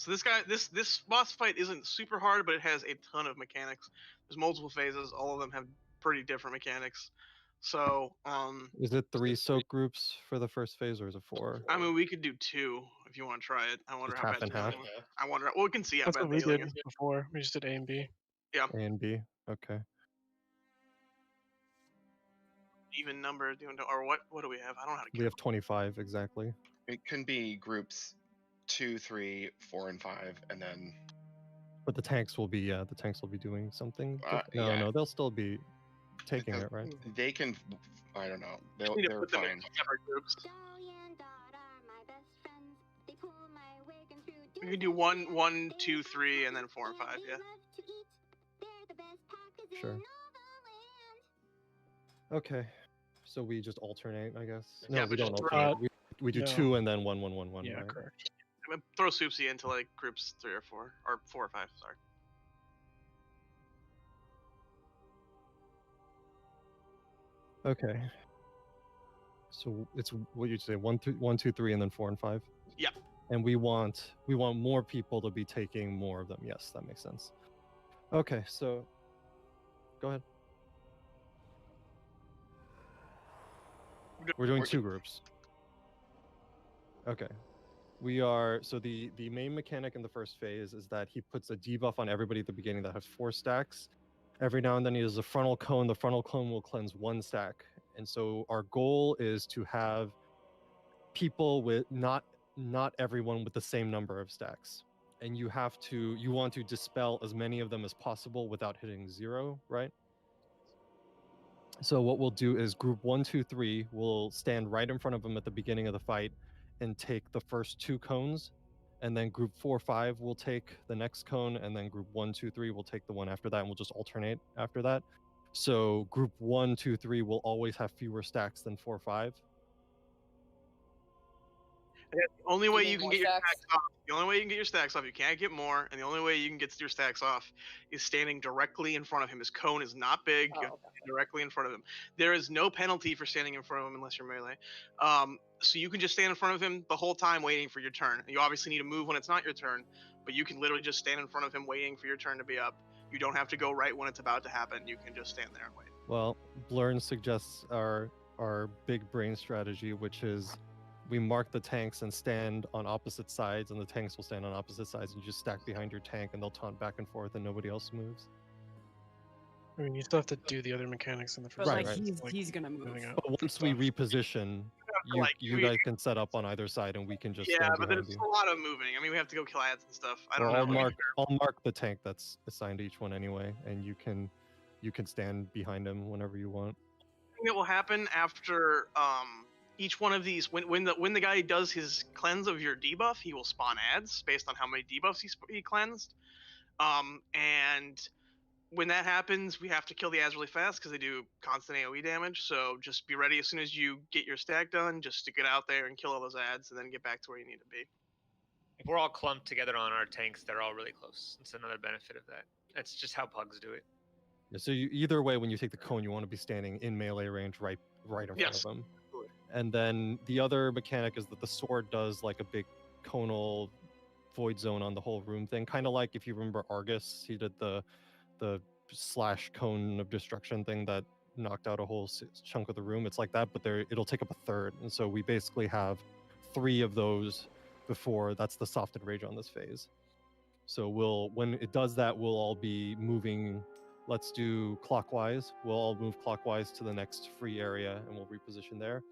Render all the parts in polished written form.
So this boss fight isn't super hard, but it has a ton of mechanics. There's multiple phases. All of them have pretty different mechanics. So, is it 3 soak groups for the first phase, or is it 4? I mean, we could do 2 if you want to try it. I wonder Just how half bad. and half? I wonder. Well, we can see how That's bad what we the ceiling did is. before. We just did A and B. Yeah. A and B. Okay. Even number, or what? What do we have? I don't know how to. We have 25 exactly. It can be groups 2, 3, 4, and 5, and then. But the tanks will be doing something. Yeah. No, they'll still be taking it, right? They can. I don't know. Need to They're put them fine. in separate groups. We can do 1, 2, 3, and then 4 and 5. Yeah. Sure. Okay. So we just alternate, I guess. No, Yeah, we but don't just alternate. We do no. 2 and then 1, 1, 1, 1. Yeah, right? correct. I'm gonna throw Soupsy into like groups 3 or 4, or 4 or 5. Sorry. Okay. So it's what you'd say 1, 2, 3, and then 4 and 5. Yeah. And we want more people to be taking more of them. Yes, that makes sense. Okay, so go ahead. We're doing 2 groups. Okay. We are so the main mechanic in the first phase is that he puts a debuff on everybody at the beginning that has 4 stacks. Every now and then he does a frontal cone. The frontal cone will cleanse 1 stack. And so our goal is to have people with not everyone with the same number of stacks. And you want to dispel as many of them as possible without hitting 0, right? So what we'll do is group 1, 2, 3 will stand right in front of him at the beginning of the fight and take the first 2 cones, and then group 4, 5 will take the next cone, and then group 1, 2, 3 will take the one after that, and we'll just alternate after that. So group 1, 2, 3 will always have fewer stacks than 4, 5. The only way you can more get your stacks? stacks off. The only way you can get your stacks off. You can't get more, and the only way you can get your stacks off is standing directly in front of him. His cone is not big. Oh, You have to okay. stand directly in front of him. There is no penalty for standing in front of him unless you're melee. So you can just stand in front of him the whole time waiting for your turn. You obviously need to move when it's not your turn, but you can literally just stand in front of him waiting for your turn to be up. You don't have to go right when it's about to happen. You can just stand there and wait. Well, Blurn suggests our big brain strategy, which is we mark the tanks and stand on opposite sides, and the tanks will stand on opposite sides, and you just stack behind your tank, and they'll taunt back and forth, and nobody else moves. I mean, you still have to do the other mechanics in the first. But Right, like, right. he's gonna move. moving out. But once we reposition, you guys can set up on either side, and we can just Yeah, stand but behind there's you. a lot of moving. I mean, we have to go kill ads and stuff. I don't Well, know. I'll mark the tank that's assigned to each one anyway, and you can stand behind him whenever you want. Thing that will happen after each one of these, when the guy does his cleanse of your debuff, he will spawn ads based on how many debuffs he cleansed. And when that happens, we have to kill the ads really fast because they do constant AoE damage. So just be ready as soon as you get your stack done, just to get out there and kill all those ads, and then get back to where you need to be. If we're all clumped together on our tanks, they're all really close. It's another benefit of that. That's just how pugs do it. Yeah, so either way, when you take the cone, you want to be standing in melee range right in front of them. And then the other mechanic is that the sword does like a big conal void zone on the whole room thing, kind of like if you remember Argus, he did the slash cone of destruction thing that knocked out a whole chunk of the room. It's like that, but it'll take up a third, and so we basically have 3 of those before. That's the softened rage on this phase. So when it does that, we'll all be moving. Let's do clockwise. We'll all move clockwise to the next free area, and we'll reposition there.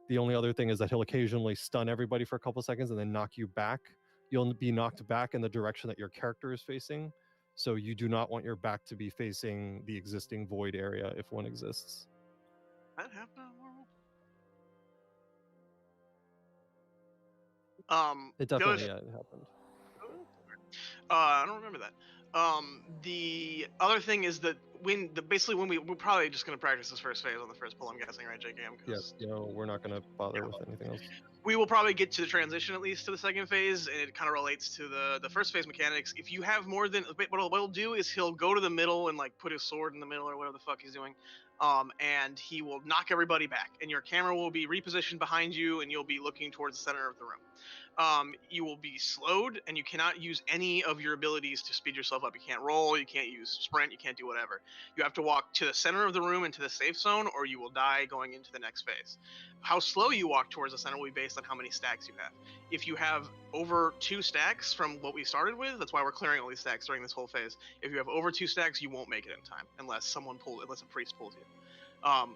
The only other thing is that he'll occasionally stun everybody for a couple seconds and then knock you back. You'll be knocked back in the direction that your character is facing. So you do not want your back to be facing the existing void area if one exists. That happened in World? It definitely it happened. I don't remember that. The other thing is that we're probably just going to practice this first phase on the first pull, I'm guessing, right, JKM? Yes, we're not going to bother with anything else. We will probably get to the transition at least to the second phase, and it kind of relates to the first phase mechanics. If you have more than, what he'll do is he'll go to the middle and like put his sword in the middle or whatever the fuck he's doing, and he will knock everybody back, and your camera will be repositioned behind you, and you'll be looking towards the center of the room. you will be slowed, and you cannot use any of your abilities to speed yourself up. You can't roll, you can't use sprint, you can't do whatever. You have to walk to the center of the room into the safe zone, or you will die going into the next phase. How slow you walk towards the center will be based on how many stacks you have. If you have over 2 stacks from what we started with, that's why we're clearing all these stacks during this whole phase. If you have over 2 stacks, you won't make it in time unless a priest pulls you.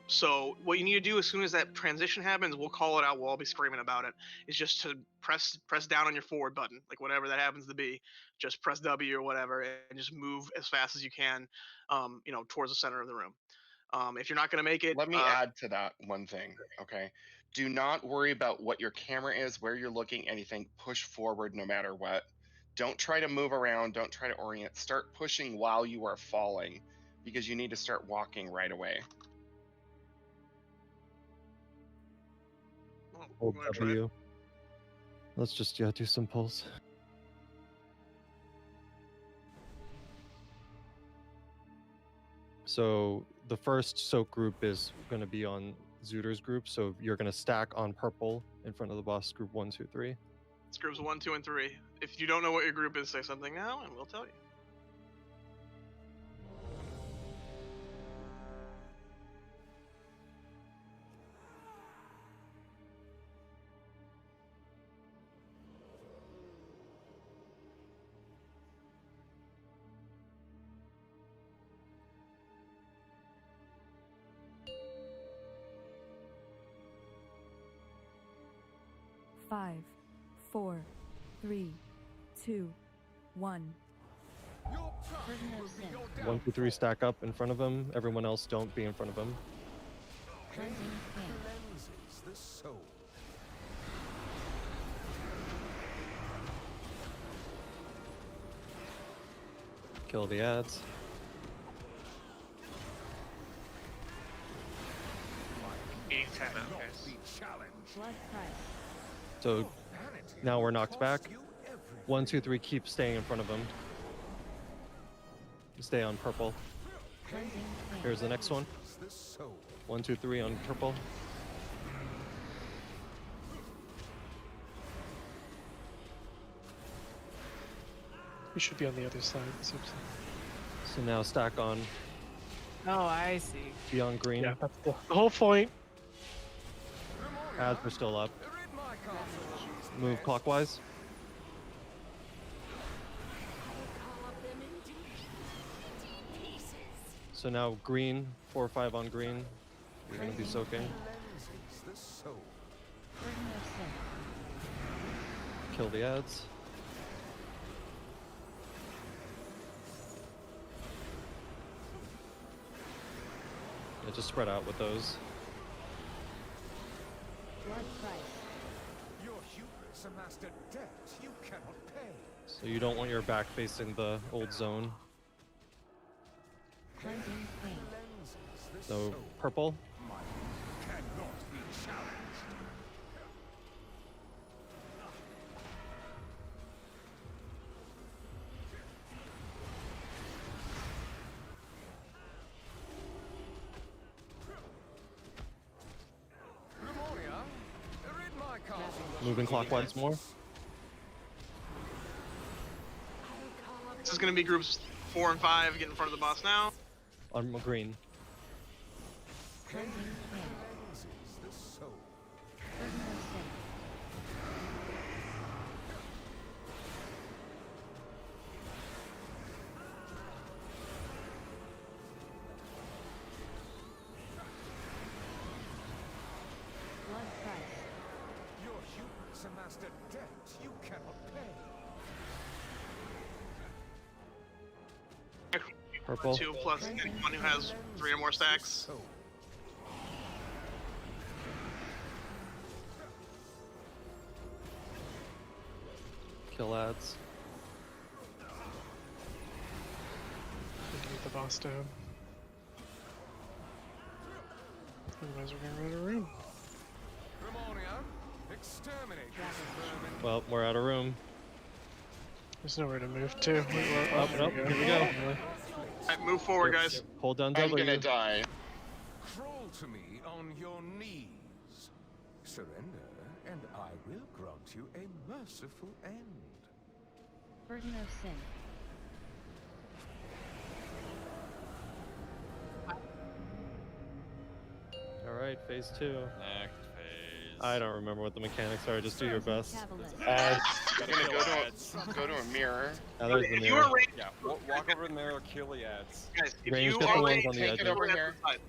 So what you need to do as soon as that transition happens, we'll call it out. We'll all be screaming about it. Is just to press down on your forward button, like whatever that happens to be. Just press W or whatever, and just move as fast as you can, towards the center of the room. If you're not going to make it, Let me add to that one thing, okay? Do not worry about what your camera is, where you're looking, anything. Push forward no matter what. Don't try to move around. Don't try to orient. Start pushing while you are falling, because you need to start walking right away. Hold W. Let's just do some pulls. So the first soak group is going to be on Zooter's group. So you're going to stack on purple in front of the boss, group 1, 2, 3. It's groups 1, 2, and 3. If you don't know what your group is, say something now, and we'll tell you. Five, 4, 3, 2, 1. 1, 2, 3 stack up in front of him. Everyone else don't be in front of him. Kill the ads. Meeting time out, guys. So now we're knocked back. 1, 2, 3, keep staying in front of him. Stay on purple. Here's the next one. 1, 2, 3 on purple. We should be on the other side. So now stack on. Oh, I see. Be on green. Yeah, that's the whole point. Ads are still up. Move clockwise. So now green, 4 or 5 on green. You're going to be soaking. Kill the ads. Yeah, just spread out with those. So you don't want your back facing the old zone. So purple. Moving clockwise more. This is going to be groups 4 and 5. Get in front of the boss now. On green. Purple. 2 plus anyone who has 3 or more stacks. Kill ads. Get the boss down. Otherwise, we're gonna run out of room. Well, we're out of room. There's nowhere to move to. Up, up, here we go. Alright, move forward, guys. Hold down I'm W. gonna die. Crawl to me on your knees. Surrender, and I will grant you a merciful end. Burden of sin. All right, phase 2. Next phase. I don't remember what the mechanics are. Just do your best. Ads. You're Gotta gonna kill ads. go to a mirror. Now there's the If you mirror. are ranged, Yeah, walk over in there, kill the ads. guys, if Range, you get the are ones ranged, on the Take edges. it over that's here. the side.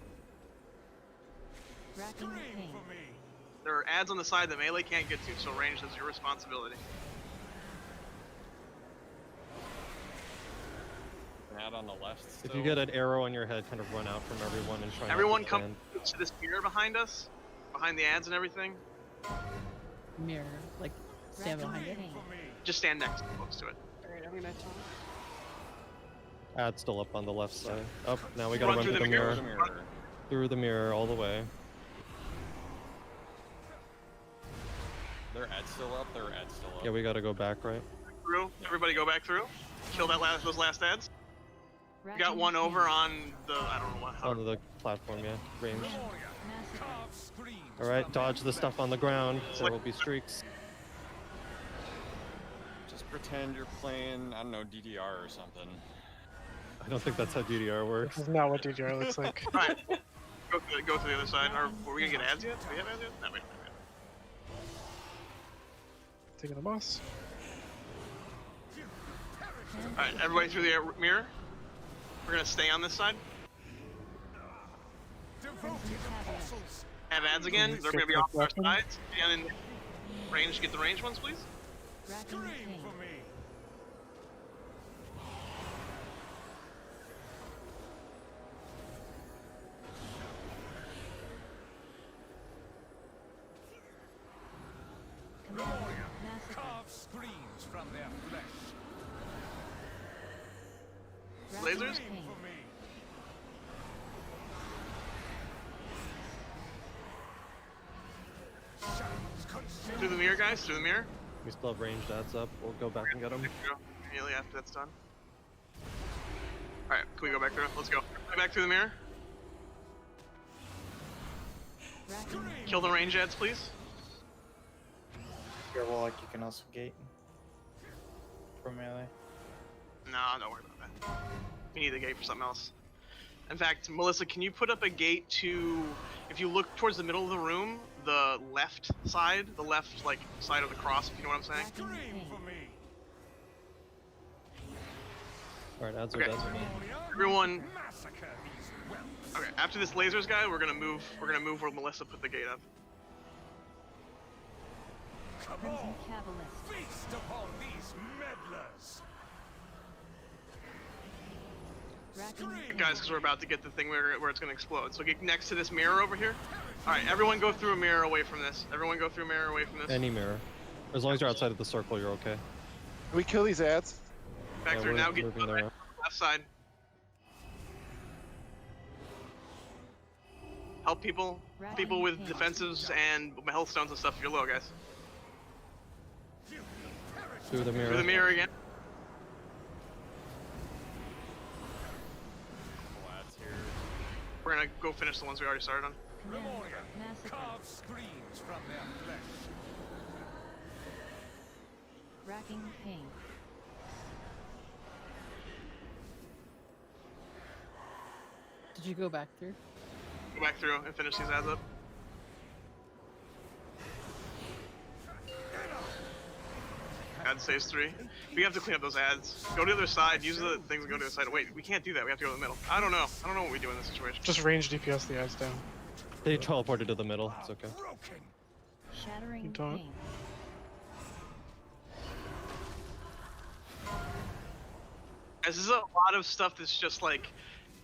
Racking pain. There are ads on the side that melee can't get to, so range is your responsibility. An ad on the left. If Still. you get an arrow on your head, kind of run out from everyone and try. not Everyone to come stand. to this mirror behind us, behind the ads and everything. Mirror, like stand behind it. Just stand next, close to it. Alright, I'm gonna talk. Ad's still up on the left side. Up. Now we gotta Run run through through the the mirror. mirror. Through the mirror all the way. Their ad's still up. Their ad's still up. Yeah, we gotta go back, right? Through. Everybody go back through. Kill those last ads. We got Racking one pain. over on the, I don't know what. Onto the platform, yeah. Range. Massacre. Alright, dodge the stuff on the ground. There will be streaks. Just pretend you're playing, I don't know, DDR or something. I don't think that's how DDR works. This is not what DDR looks like. Alright. Go to the other side. Or were we gonna get ads yet? Do we have ads yet? No, wait. Taking the boss. Alright, everybody through the mirror. We're gonna stay on this side. Have ads again. They're gonna be off our sides. And in range, get the range ones, please. Racking pain. Massacre. Screams from their flesh. Racking Lasers? pain. Through the mirror, guys. Through the mirror. We still have ranged ads up. We'll go back and get them. Immediately after that's done. Alright, can we go back through? Let's go. Back through the mirror. Racking pain. Kill the range ads, please. Yeah, well, like you can also gate for melee. No, don't worry about that. We need the gate for something else. In fact, Melissa, can you put up a gate to, if you look towards the middle of the room, the left side, the left like side of the cross, if you know what I'm saying? Racking pain. Alright, ads are Okay. dead. Everyone. Okay, after this lasers guy, we're gonna move where Melissa put the gate up. Crimson Cabalist. Feast upon these meddlers. Racking pain. Guys, because we're about to get the thing where it's gonna explode. So get next to this mirror over here. Alright, everyone go through a mirror away from this. Everyone go through a mirror away from this. Any mirror. As long as you're outside of the circle, you're okay. Can we kill these ads? Back Yeah, through we're now, get moving there. left side. Help people with defensives and health stones and stuff if you're low, guys. Through the mirror. Through the mirror again. Couple ads here. We're gonna go finish the ones we already started on. Command. Massacre. Screams from their flesh. Racking pain. Did you go back through? Go back through and finish these ads up. Ad saves 3. We have to clean up those ads. Go to the other side, use the things and go to the other side. Wait, we can't do that. We have to go to the middle. I don't know what we do in this situation. Just range DPS the ads down. They teleported to the middle. It's okay. Shattering You don't. pain. This is a lot of stuff that's just like,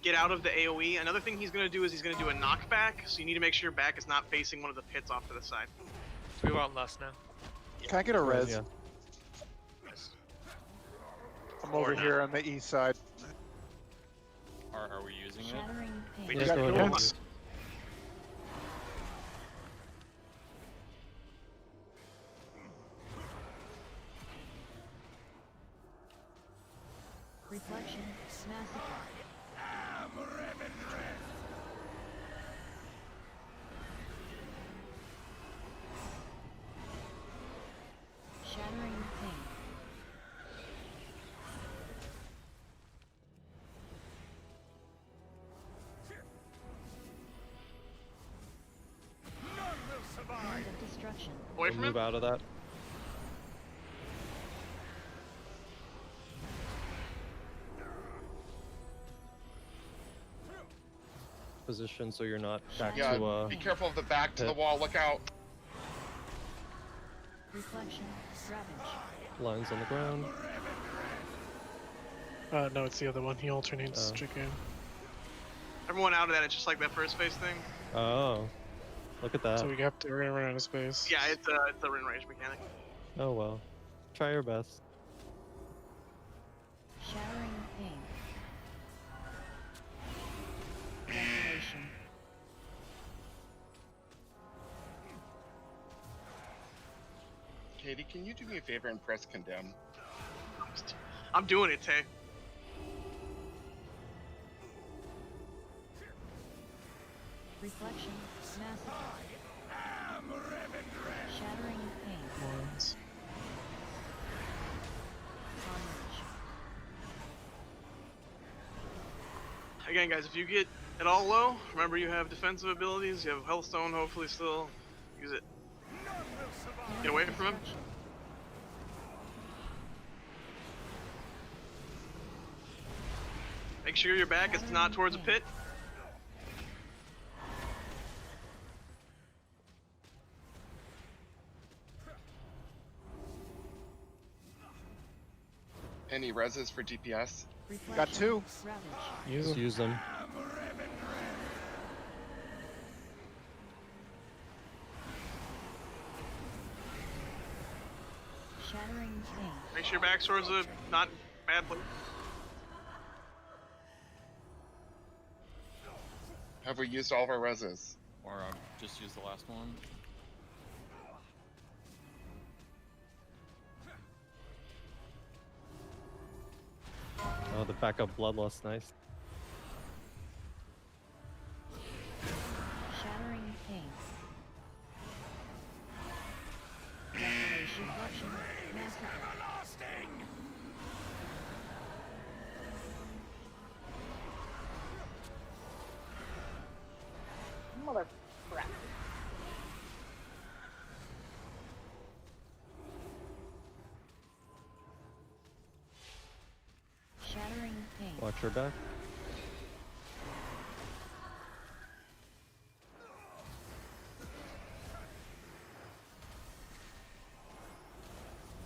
get out of the AoE. Another thing he's gonna do is he's gonna do a knockback, so you need to make sure your back is not facing one of the pits off to the side. We want less now. Can I get a res? Yeah. I'm over here on the east side. Are we using it? Shattering pain. We Yeah, just go go ahead. Yes. Reflection. Massacre. Away So from move him. out of that. Position so you're not back Yeah, to be careful of the back to the pit. wall. Look out. Reflection. Ravage. Lines on the ground. No, it's the other one. He alternates Oh. chicken. Everyone out of that. It's just like that first phase thing. Oh, look at that. So we're gonna run out of space. Yeah, it's a range mechanic. Oh well, try your best. Shattering pain. Desolation. Katie, can you do me a favor and press condemn? I'm doing it, Tay. Reflection. Massacre. Shattering pain. Ones. Carnage. Again, guys, if you get it all low, remember you have defensive abilities. You have Healthstone, hopefully still. Use it. Get away from him. Destruction. Make sure your back is not towards a pit. Any reses for DPS? Got 2. Ravage. Use Just them. use them. Shattering pain. Make sure your back towards a not badly. Have we used all of our reses? Or just use the last one. Oh, the backup bloodlust, nice. Shattering pain. Desolation. Reflection. Massacre. Mother crap. Shattering pain. Watch your back.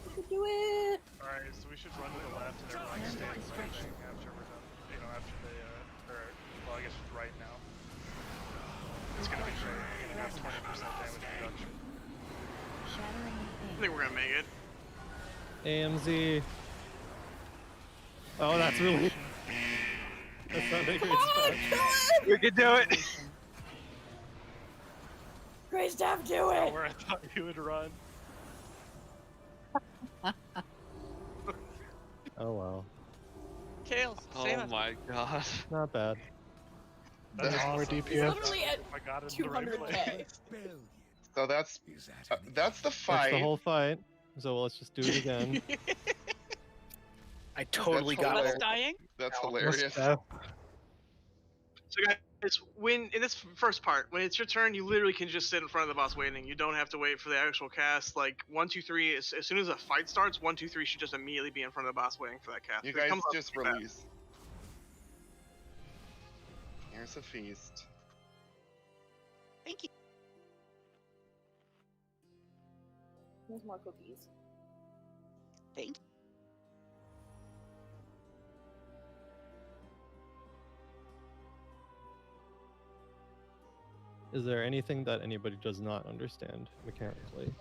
You can do it. Alright, so we should run to the left and then like stand facing after we're done. You know, after they or well I guess it's right now. It's gonna be great. You're gonna have 20% damage reduction. Shattering I pain. think we're gonna make it. AMZ. Oh, that's really. That's not a great spot. We can do it. Great stuff, do it. Where I thought you would run. Oh wow. Kale, save Oh us. my god. Not bad. That's There's more awesome. He's DPS. literally at I got it in the right 200k. place. So that's the That's fight. the whole fight. So let's just do it again. I totally That's got hilarious. it. Dying? That's What's hilarious. that? So guys, when in this first part, when it's your turn, you literally can just sit in front of the boss waiting. You don't have to wait for the actual cast. Like 1, 2, 3, as soon as a fight starts, 1, 2, 3 should just immediately be in front of the boss waiting for that cast. You It guys comes up just pretty fast. release. Here's a feast. Thank you. Here's more cookies. Thank you. Is there anything that anybody does not understand mechanically?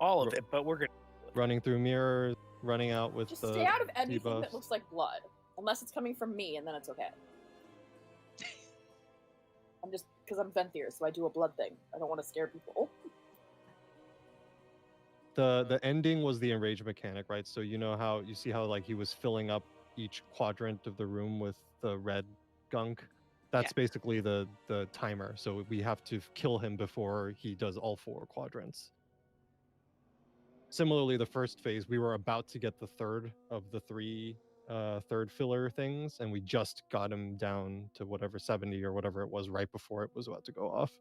All of it, but we're gonna. Running through mirrors, running out with Just the stay out of anything debuffs. that looks like blood, unless it's coming from me, and then it's okay. I'm just because I'm Venthyr, so I do a blood thing. I don't want to scare people. The ending was the enrage mechanic, right? So you know how you see how like he was filling up each quadrant of the room with the red gunk. That's basically the timer. So we have to kill him before he does all 4 quadrants. Similarly, the first phase, we were about to get the third of the 3 third filler things, and we just got him down to whatever 70 or whatever it was right before it was about to go off.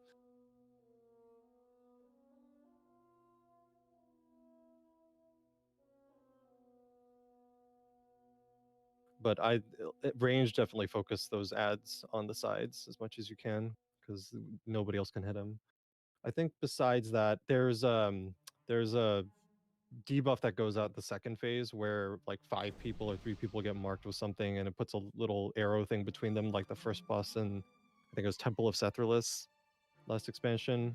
but range definitely focus those ads on the sides as much as you can because nobody else can hit them. I think besides that, there's a debuff that goes out the second phase where like 5 people or 3 people get marked with something, and it puts a little arrow thing between them, like the first boss in I think it was Temple of Sethralus last expansion.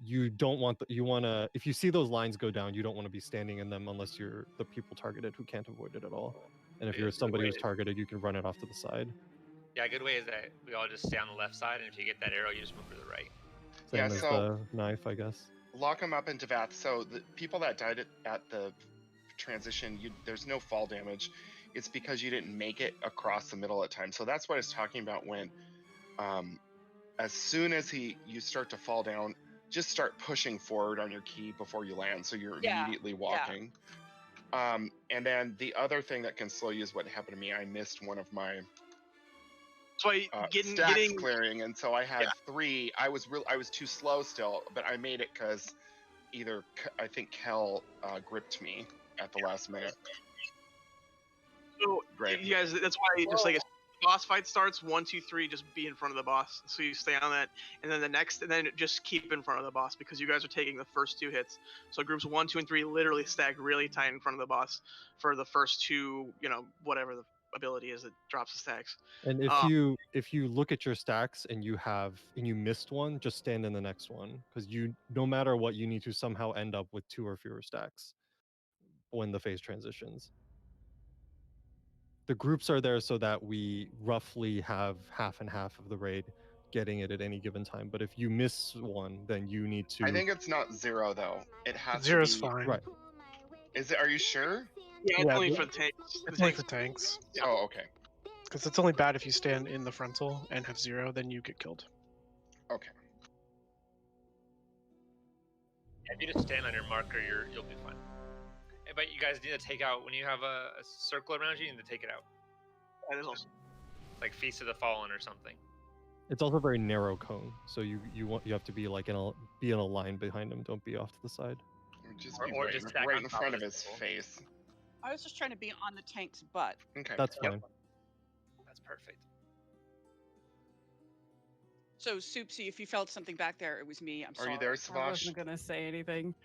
You don't want you want to, if you see those lines go down, you don't want to be standing in them unless you're the people targeted who can't avoid it at all. And if Yeah, you're good somebody way who's to- targeted, you can run it off to the side. Yeah, a good way is that we all just stay on the left side, and if you get that arrow, you just move to the right. Same Yeah, as so- the knife, I guess. Lock them up into Vath. So the people that died at the transition, there's no fall damage. It's because you didn't make it across the middle at time. So that's what I was talking about when, as soon as you start to fall down, just start pushing forward on your key before you land, so you're immediately walking. And then the other thing that can slow you is what happened to me. I missed one of my So stacks clearing, and so I had 3. I was too slow still, but I made it because either I think Kel gripped me at the last minute. So Great. you guys, that's why just like as the boss fight starts, 1, 2, 3, just be in front of the boss. So you stay on that, and then and then just keep in front of the boss because you guys are taking the first 2 hits. So groups 1, 2, and 3 literally stack really tight in front of the boss for the first 2, whatever the ability is that drops the stacks. And if you look at your stacks and you missed one, just stand in the next one, because no matter what, you need to somehow end up with 2 or fewer stacks when the phase transitions. The groups are there so that we roughly have half and half of the raid getting it at any given time. But if you miss one, then you need to. I think it's not 0 though. It has Zero's to be fine. Right. Is it? Are you sure? Yeah, it's only for the tanks. It's only for tanks. Yeah. Oh, okay. Because it's only bad if you stand in the frontal and have 0, then you get killed. Okay. If you just stand on your marker, you'll be fine. But you guys need to take out, when you have a circle around you, you need to take it out. That is also like Feast of the Fallen or something. It's also a very narrow cone, so you have to be like in a line behind him. Don't be off to the side. Just Or- be or right, just stack right on in top front of of his his skull. face. I was just trying to be on the tank's butt. Okay. That's fine. That's perfect. So, Soupsy, if you felt something back there, it was me. I'm sorry. Are you there, I Savash? wasn't gonna say anything.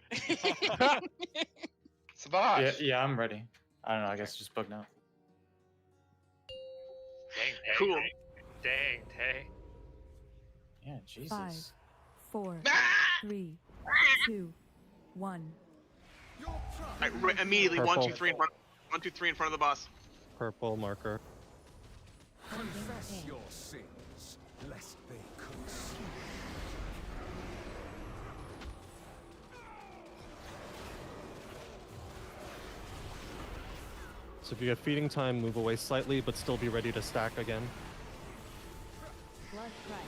Savash. Yeah, I'm ready. I don't know. I guess just book now. Dang, Tay. Cool. Dang, Tay. Yeah, Jesus. 5, 4, 3, 2, 1. Immediately Purple. 1, 2, 3 in front. 1, 2, 3 in front of the boss. Purple marker. Confess your sins, lest they consume. So if you get feeding time, move away slightly, but still be ready to stack again. Blood price.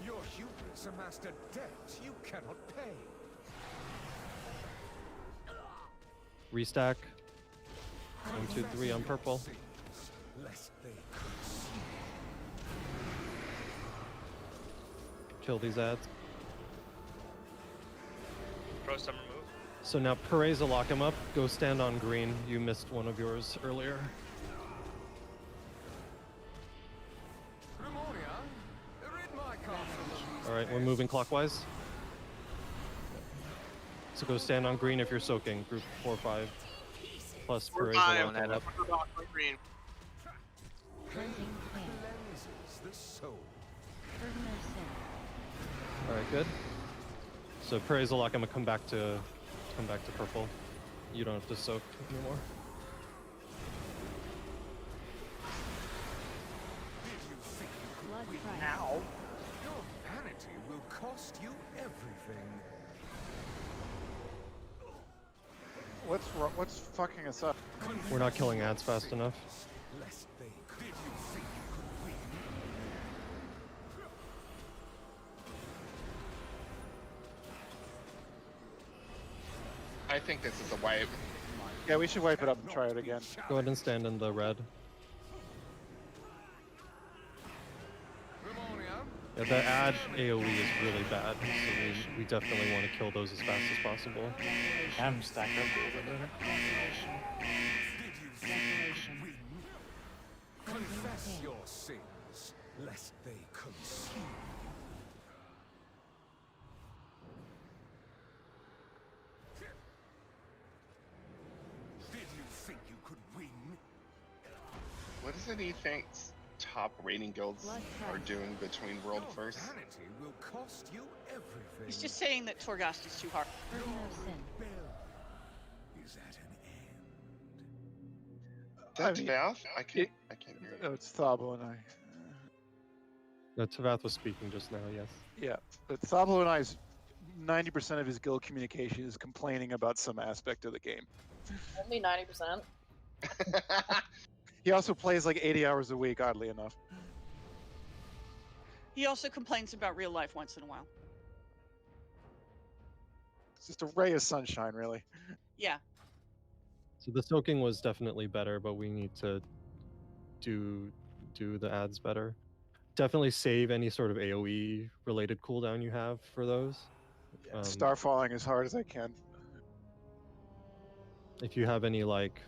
Your hubris amassed a debt you cannot pay. Restack. 1, 2, 3 on purple. Sins, lest they consume. Kill these ads. Pro summer move. So now Perez will lock him up. Go stand on green. You missed one of yours earlier. All right, we're moving clockwise. So go stand on green if you're soaking. Group 4, 5. Plus Perez will 5. lock him up. Green. Cleansing pain. Cleanses the soul. Burden of sin. All right, good. So Perez will lock him and come back to purple. You don't have to soak anymore. Blood price. Now. Your vanity will cost you everything. What's fucking us up? We're not killing ads fast enough. Lest they did you think you could win? I think this is a wipe. Yeah, we should wipe it up and try it again. Go ahead and stand in the red. Yeah, the ad AoE is really bad, so we definitely want to kill those as fast as possible. I'm stacked up a little bit better. Declaration. sins, lest they consume you. Did you think you could win? What is it he thinks top rating guilds are doing between World First? Vanity will cost you everything. He's just saying that Torghast is too hard. Burden of sin. Is at an end. That's Vath? I can't hear you. No, it's Thabo and I. No, Tavath was speaking just now, yes. Yeah, but Thabo and I's 90% of his guild communication is complaining about some aspect of the game. Only 90%. He also plays like 80 hours a week, oddly enough. He also complains about real life once in a while. It's just a ray of sunshine, really. Yeah. So the soaking was definitely better, but we need to do the ads better. Definitely save any sort of AoE related cooldown you have for those. Star falling as hard as I can. If you have any like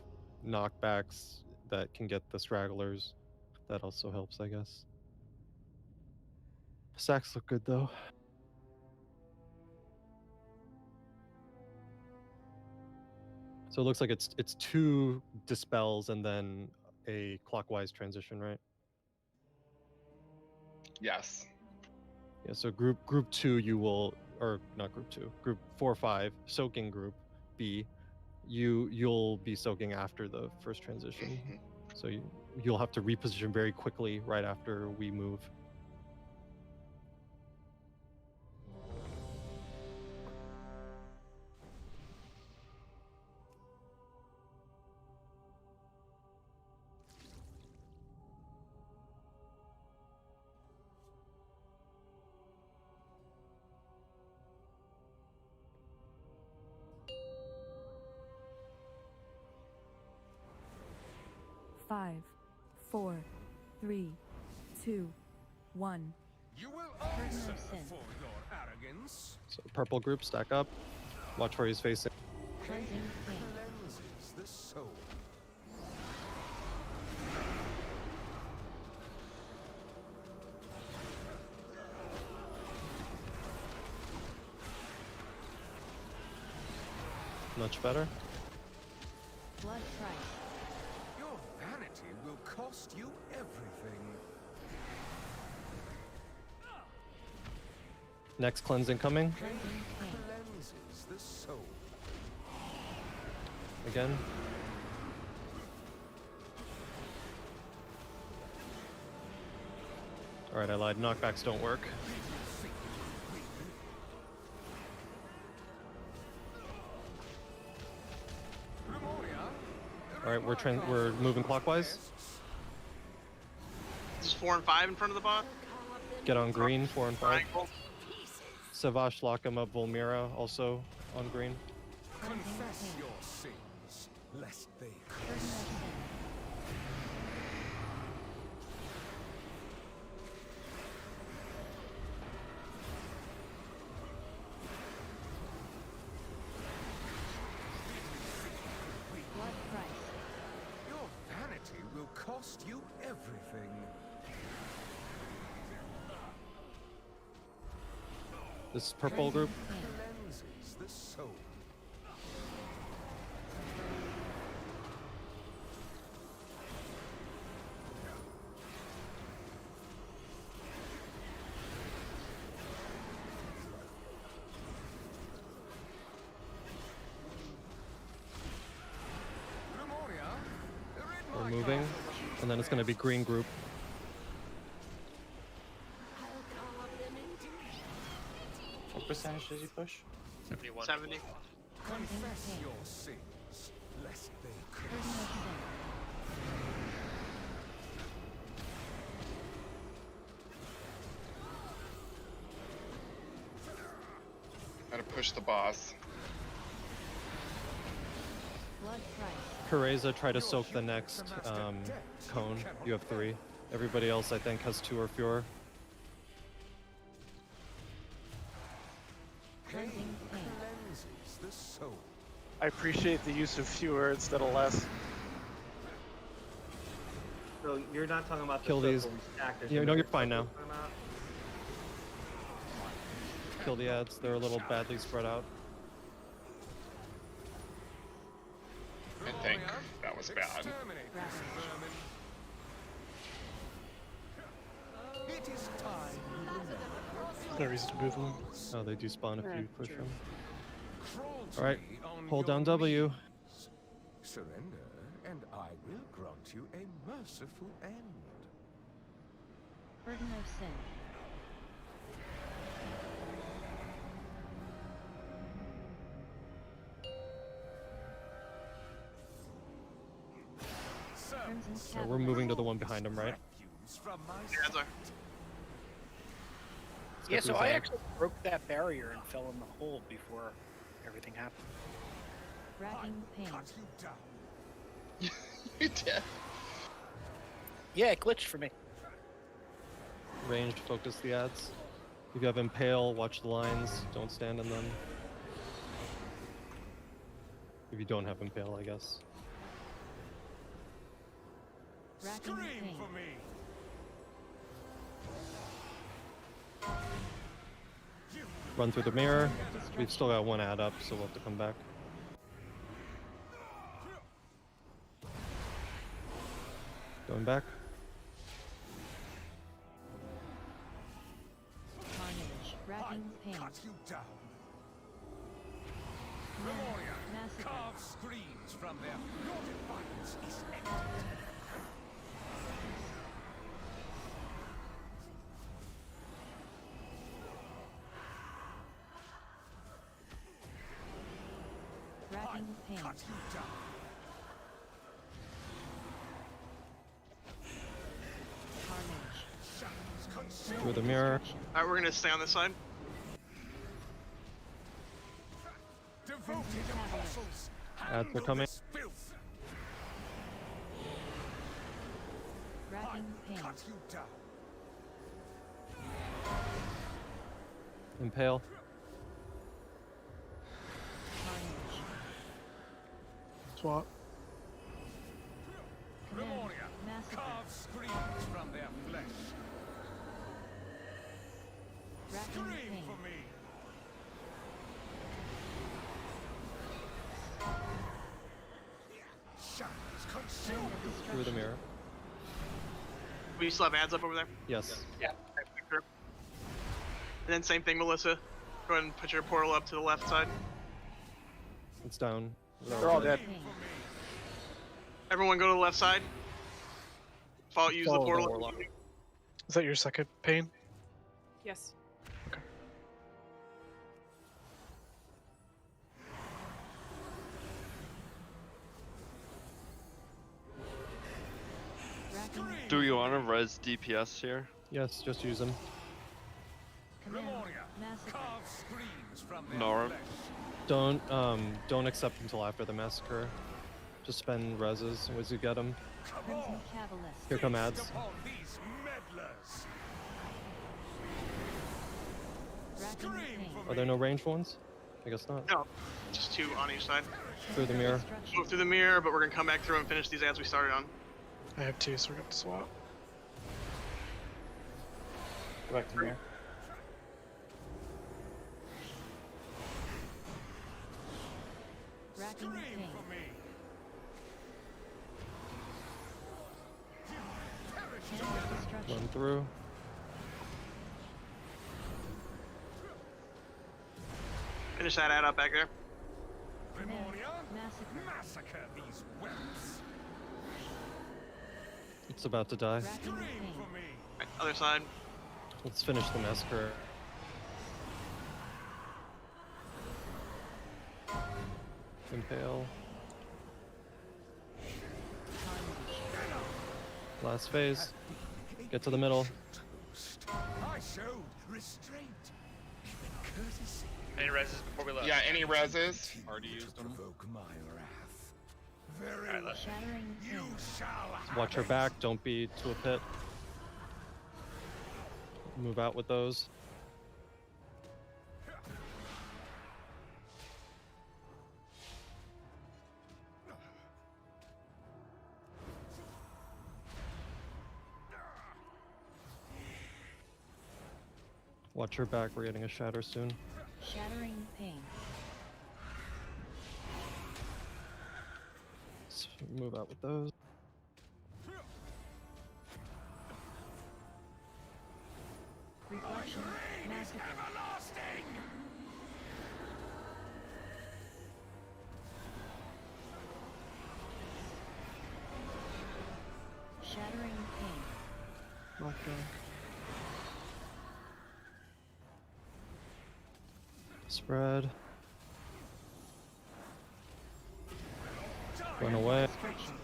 knockbacks that can get the stragglers, that also helps, I guess. Stacks look good though. So it looks like it's 2 dispels and then a clockwise transition, right? Yes. Yeah, so group 2 you will, or not group 2, group 4 5, soaking group B, you'll be soaking after the first transition. So you'll have to reposition very quickly right after we move. Five, 4, 3, 2, 1. You will answer for your arrogance. So purple group, stack up. Watch where he's facing. Cleansing pain. Cleanses the soul. Much better. Blood price. Your vanity will cost you everything. Next cleansing coming. Cleansing pain. Cleanses the soul. Again. Alright, I lied. Knockbacks don't work. Alright, we're moving clockwise. This is 4 and 5 in front of the bot. Get on green, 4 and 5. Triangle. Savash, lock him up. Volmira also on green. Confess your sins, lest they Burden of curse. sin. Blood price. Your vanity will cost you everything. This is purple group. Cleanses the soul. We're moving. And then it's going to be green group. What percentage did you push? 71. 70. Cleansing Confess pain. your sins, lest they Burden of curse. sin. Gotta push the boss. Blood price. Kareza, try to soak the next cone. You have 3. Everybody else, I think, has 2 or fewer. Cleansing pain. Cleanses the soul. I appreciate the use of fewer instead of less. So you're not talking about the Kill stuff these. where we stack. There's Yeah, no, another you're fine stuff now. we're talking about? Kill the ads. They're a little badly spread out. I think that was bad. It is time. No reason to move them. Oh, they do spawn if you push true. them. Crawl to All right, me on hold your down W. knees. Surrender, and I will grant you a merciful end. Burden of sin. Crimson So we're moving to the one behind him, right? Ads are. Yeah, get so these I out. actually broke that barrier and fell in the hole before everything happened. Racking pain. You did. Yeah, it glitched for me. Ranged, focus the ads. If you have Impale, watch the lines. Don't stand in them. If you don't have Impale, I guess. Racking pain. Run through the mirror. We've still got one ad up, so we'll have to come back. Going back. Carnage. Racking pain. Massacre. Carve screams from them. Your defiance is ended. Racking pain. Carnage. Through the mirror. Alright, we're gonna stay on this side. Devoted apostles. Ads are coming. Filth. Racking pain. Cut you down. Impale. Carnage. Swap. Memoria. Massacre. Carve screams from their flesh. Racking Scream pain. for me. Shadows consume you. Through the mirror. We still have ads up over there. Yes. Yeah. And then same thing, Melissa. Go ahead and put your portal up to the left side. It's down. They're all dead. Everyone go to the left side. Use the Follow the portal. warlock. Is that your second pain? Yes. Racking pain. Do you want to res DPS here? Yes, just use them. Command. Memoria. Massacre. Carve screams from their Nora. flesh. Don't accept until after the massacre. Just spend reses as you get them. Come Crimson on. Cavalist. Here come ads. Feast upon these meddlers. Racking Scream pain. for Are there no ranged ones? I guess not. No, just two on each side. Through the mirror. Go through the mirror, but we're gonna come back through and finish these ads we started on. I have two, so we're going to swap. Go back to mirror. Racking Scream pain. for me. Hand of destruction. Run through. Finish that ad up back there. Memoria. Massacre. Massacre these whelps. It's about to die. Racking Scream pain. for me. Right, other side. Let's finish the massacre. Impale. Last phase. Get to the middle. I showed restraint. Even courtesy. Any reses before we left? Yeah, any reses? Already used them. Provoke my wrath. Very Alright, well. let's Shattering You pain. shall have Watch her it. back. Don't be to a pit. Move out with those. Watch your back, we're getting a shatter soon. Shattering pain. Let's move out with those. Reflection. Massacre. Shattering pain. Lockdown. Spread. Run away. Destruction.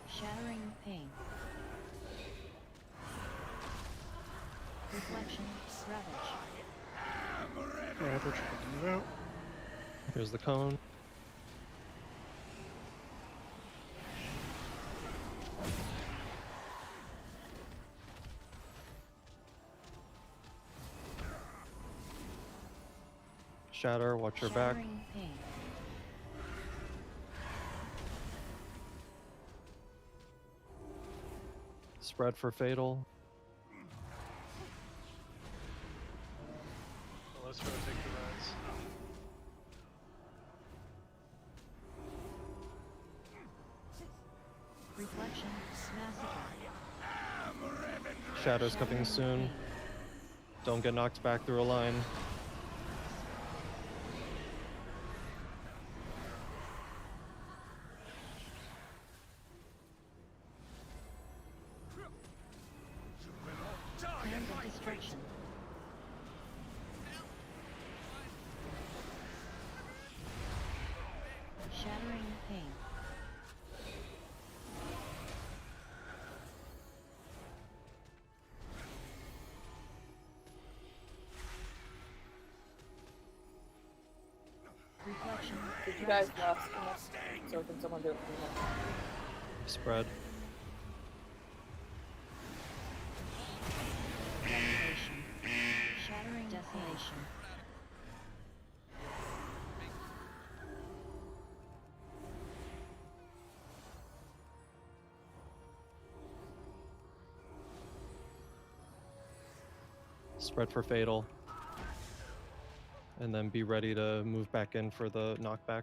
Shattering pain. Reflection. Ravage. Alright, we're trying to move out. Here's the cone. Shatter, watch your back. Shattering pain. Spread for fatal. Well, let's go take the rise. Reflection. Massacre. Shadow's coming soon. Don't get knocked back through a line. Plans of destruction. Shattering pain. Reflection. Did you guys left? So can someone do it for me? Spread. Desolation. Shattering desolation. Spread for fatal. And then be ready to move back in for the knockback.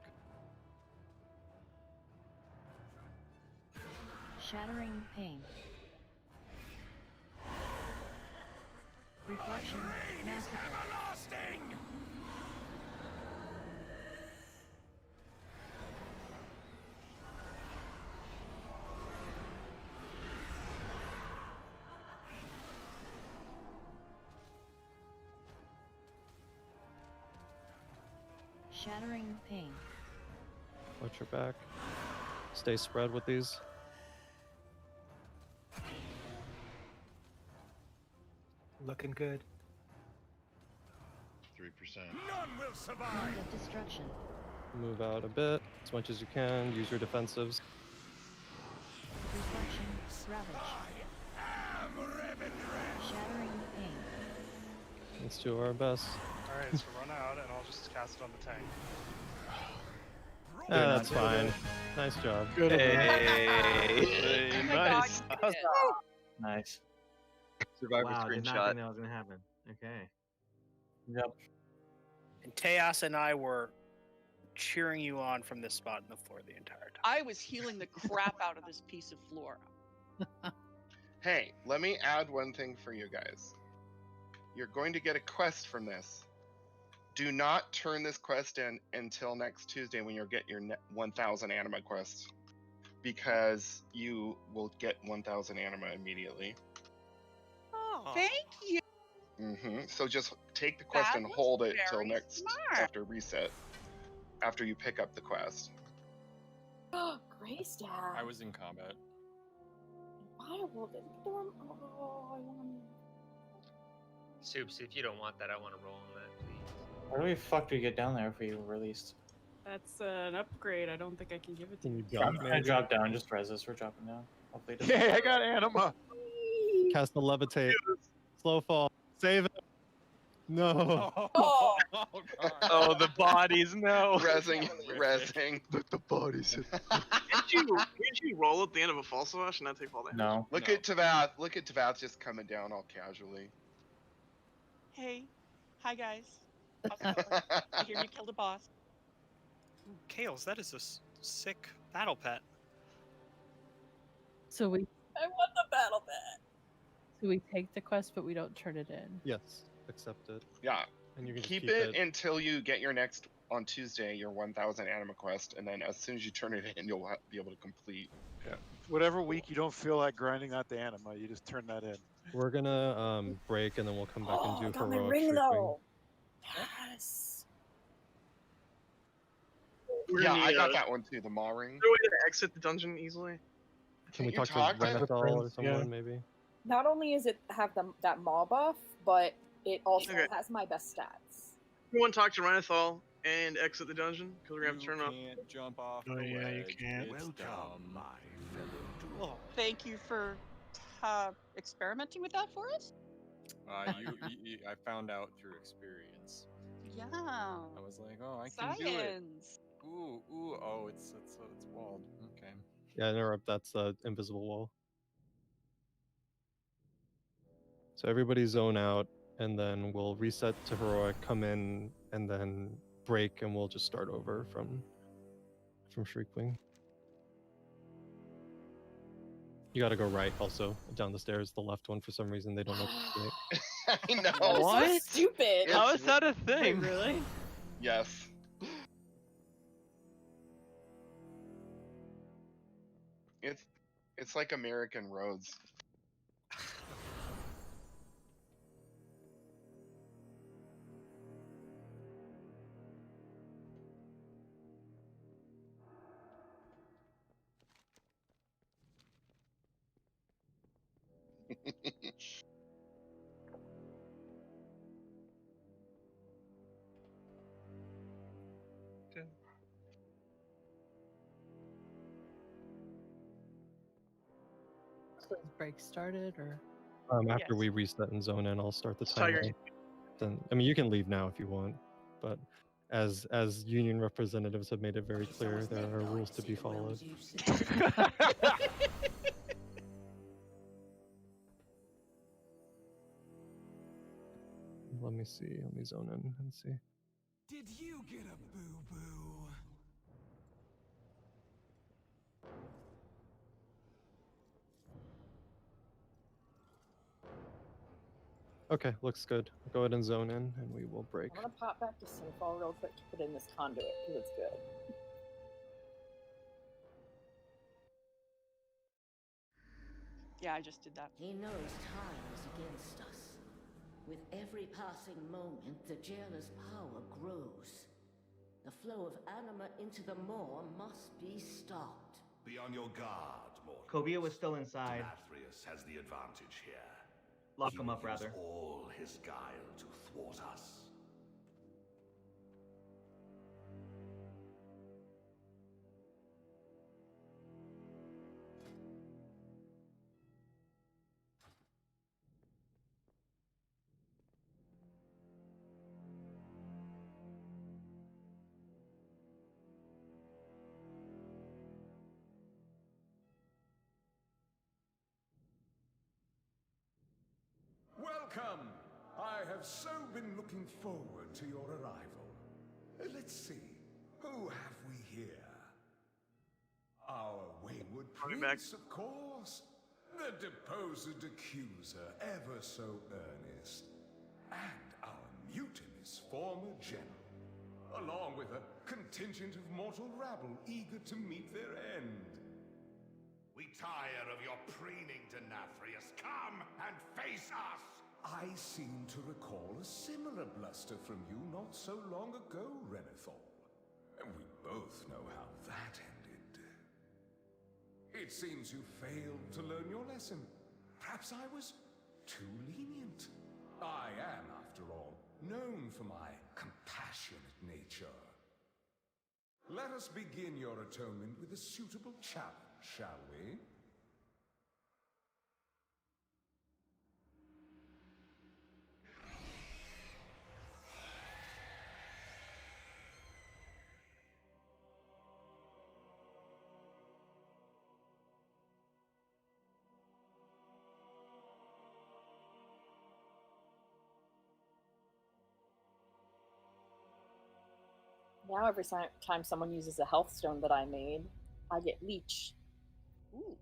Shattering pain. Reflection. Massacre. Shattering pain. Watch your back. Stay spread with these. Looking good. 3%. None will survive. Plans of destruction. Move out a bit as much as you can. Use your defensives. Reflection. Ravage. Shattering pain. Let's do our best. Alright, so run out and I'll just cast it on the tank. Yeah, that's fine. Nice job. Good. Hey, Oh my nice. God, you did it. Nice. Survivor Wow, did not screenshot. think that was gonna happen. Okay. Yep. And Teos and I were cheering you on from this spot in the floor the entire time. I was healing the crap out of this piece of floor. Hey, let me add one thing for you guys. You're going to get a quest from this. Do not turn this quest in until next Tuesday when you'll get your 1,000 anima quest, because you will get 1,000 anima immediately. Oh. Thank you. So just take the quest That and was hold it till very next smart. after reset, after you pick up the quest. Grace, Dad. I was in combat. Firewall didn't storm. Oh, I want Soups, if you don't want that, I want to roll on that, please. Where do we fuck do we get down there if we were released? That's an upgrade. I don't think I can give it to you. I'm gonna drop down. Just res us. We're dropping down. Hopefully it doesn't- Yay, I got anima. Cast the levitate. Slow fall. Save it. No. Oh, Oh god. Oh, the bodies, no. Rezzing. Let the bodies hit. Didn't you roll at the end of a false slash and not take fall damage? No. Look at Tavath. Look at Tavath just coming down all casually. Hey. Hi, guys. How's it going? I hear you killed a boss. Ooh, Kales, that is a sick battle pet. So we I want the battle pet. take the quest, but we don't turn it in. Yes, accept it. Yeah. And you can just Keep it until you get your next on Tuesday, your 1,000 anima quest, and then as soon as you turn it in, you'll be able to complete. Yeah. Whatever week you don't feel like grinding out the anima, you just turn that in. We're gonna break and then we'll come back and do I got my heroic ring shrieking. though. Yes. Yeah, I got that one too. The maw ring. Is there a way to exit the dungeon easily? Can we you talk to talk to Renathal or Prince, someone yeah. maybe? Not only is it have that maw buff, but it also Okay. has my best stats. Everyone talk to Renathal and exit the dungeon because we're gonna have to turn off. You can't jump off Oh, the yeah, you ledge. can't. It's Welcome, dumb. my fellow dwarf. Thank you for experimenting with that for us. I found out through experience. Yeah. I was like, oh, I can do it. Science. Ooh, oh, it's walled. Okay. Yeah, interrupt. That's invisible wall. So everybody zone out, and then we'll reset to heroic, come in, and then break, and we'll just start over from Shriekwing. You gotta go right also, down the stairs, the left one for some reason they don't know. I know. That's so stupid. How is that a thing? Wait, really? Yes. It's like American roads. So is break started or? After we reset and zone in, I'll start the Tiger. timer. Then, I mean, you can leave now if you want, but as union representatives have made it very clear, there are rules to be followed. Let me see. Let me zone in and see. Did you get a boo-boo? Okay, looks good. Go ahead and zone in, and we will break. I'm gonna pop back to Sinfall real quick to put in this conduit because it's good. Yeah, I just did that. He knows time is against us. With every passing moment, the jailer's power grows. The flow of anima into the maw must be stopped. Be on your guard, mortal. Kobia was still inside. Nathrius has the advantage here. Lock He him will up, rather. use all his guile to thwart us. Welcome! I have so been looking forward to your arrival. Let's see, who have we here? Our wayward prince, of course. The deposed accuser, ever so earnest. And our mutinous former general. Along with a contingent of mortal rabble eager to meet their end. We tire of your preening to Nathrius. Come and face us! I seem to recall a similar bluster from you not so long ago, Renathal. And we both know how that ended. It seems you failed to learn your lesson. Perhaps I was too lenient. I am, after all, known for my compassionate nature. Let us begin your atonement with a suitable challenge, shall we? Now every time someone uses a health stone that I made, I get leech. Ooh.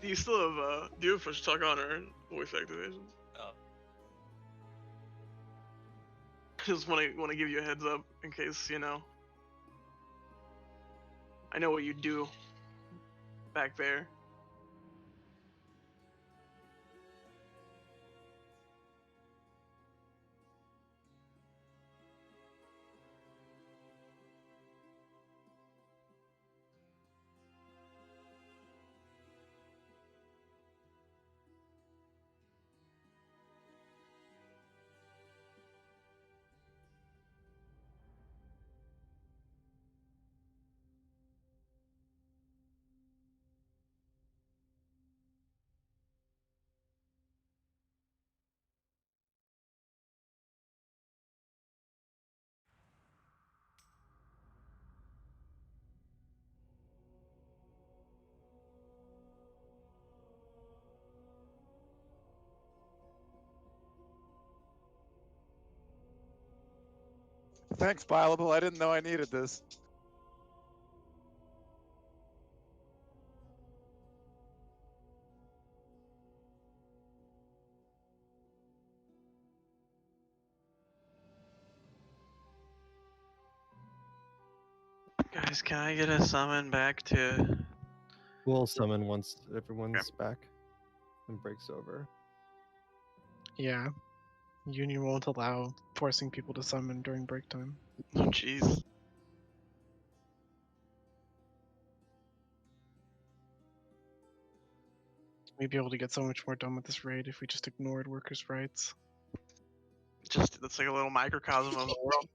Do you still have do you have push talk on or voice activations? Oh. Just want to give you a heads up in case, you know. I know what you do back there. Thanks, Bileable. I didn't know I needed this. Guys, can I get a summon back to... We'll summon once everyone's back and breaks over. Yeah. Union won't allow forcing people to summon during break time. Oh, jeez. We'd be able to get so much more done with this raid if we just ignored workers' rights. Just, that's like a little microcosm of the world.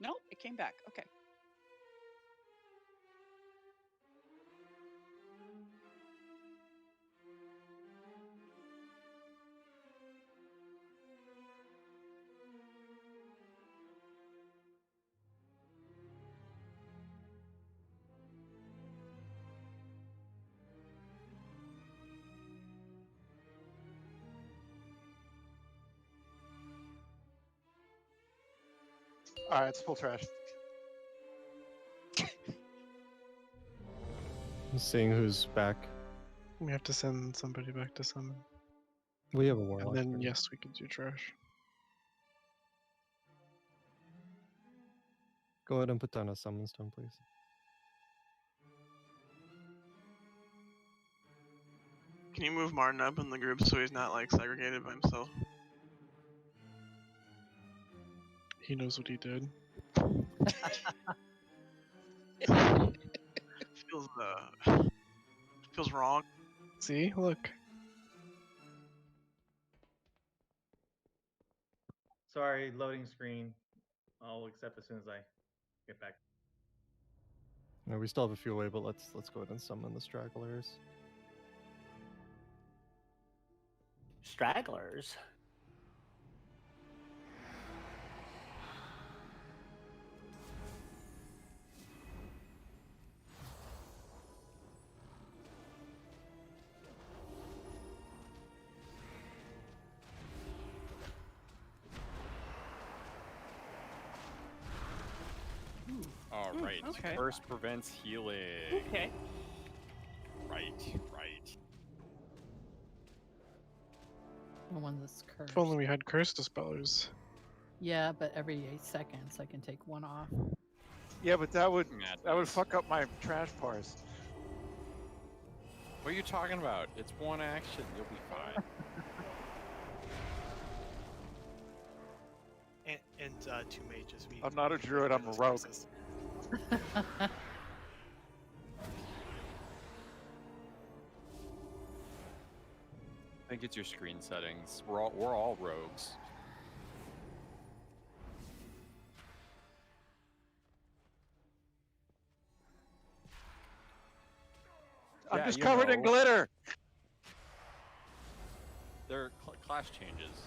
No, it came back. Okay. All right, it's full trash. Seeing who's back. We have to send somebody back to summon. We have a warlock. And then, yes, we could do trash. Go ahead and put down a summon stone, please. Can you move Martin up in the group so he's not like segregated by himself? He knows what he did. Feels wrong. See, look. Sorry, loading screen. I'll accept as soon as I get back. No, we still have a few away, but let's go ahead and summon the stragglers. Stragglers? Oh, right. okay. Curse prevents healing. Okay. Right. The one that's cursed. If only we had curse dispellers. Yeah, but every 8 seconds I can take one off. Yeah, but that would Madness. fuck up my trash parse. What are you talking about? It's one action. You'll be fine. And 2 mages. I'm not a druid, I'm a rogue. I think it's your screen settings. We're all rogues. I'm Yeah, just you covered in know. glitter. They're class changes.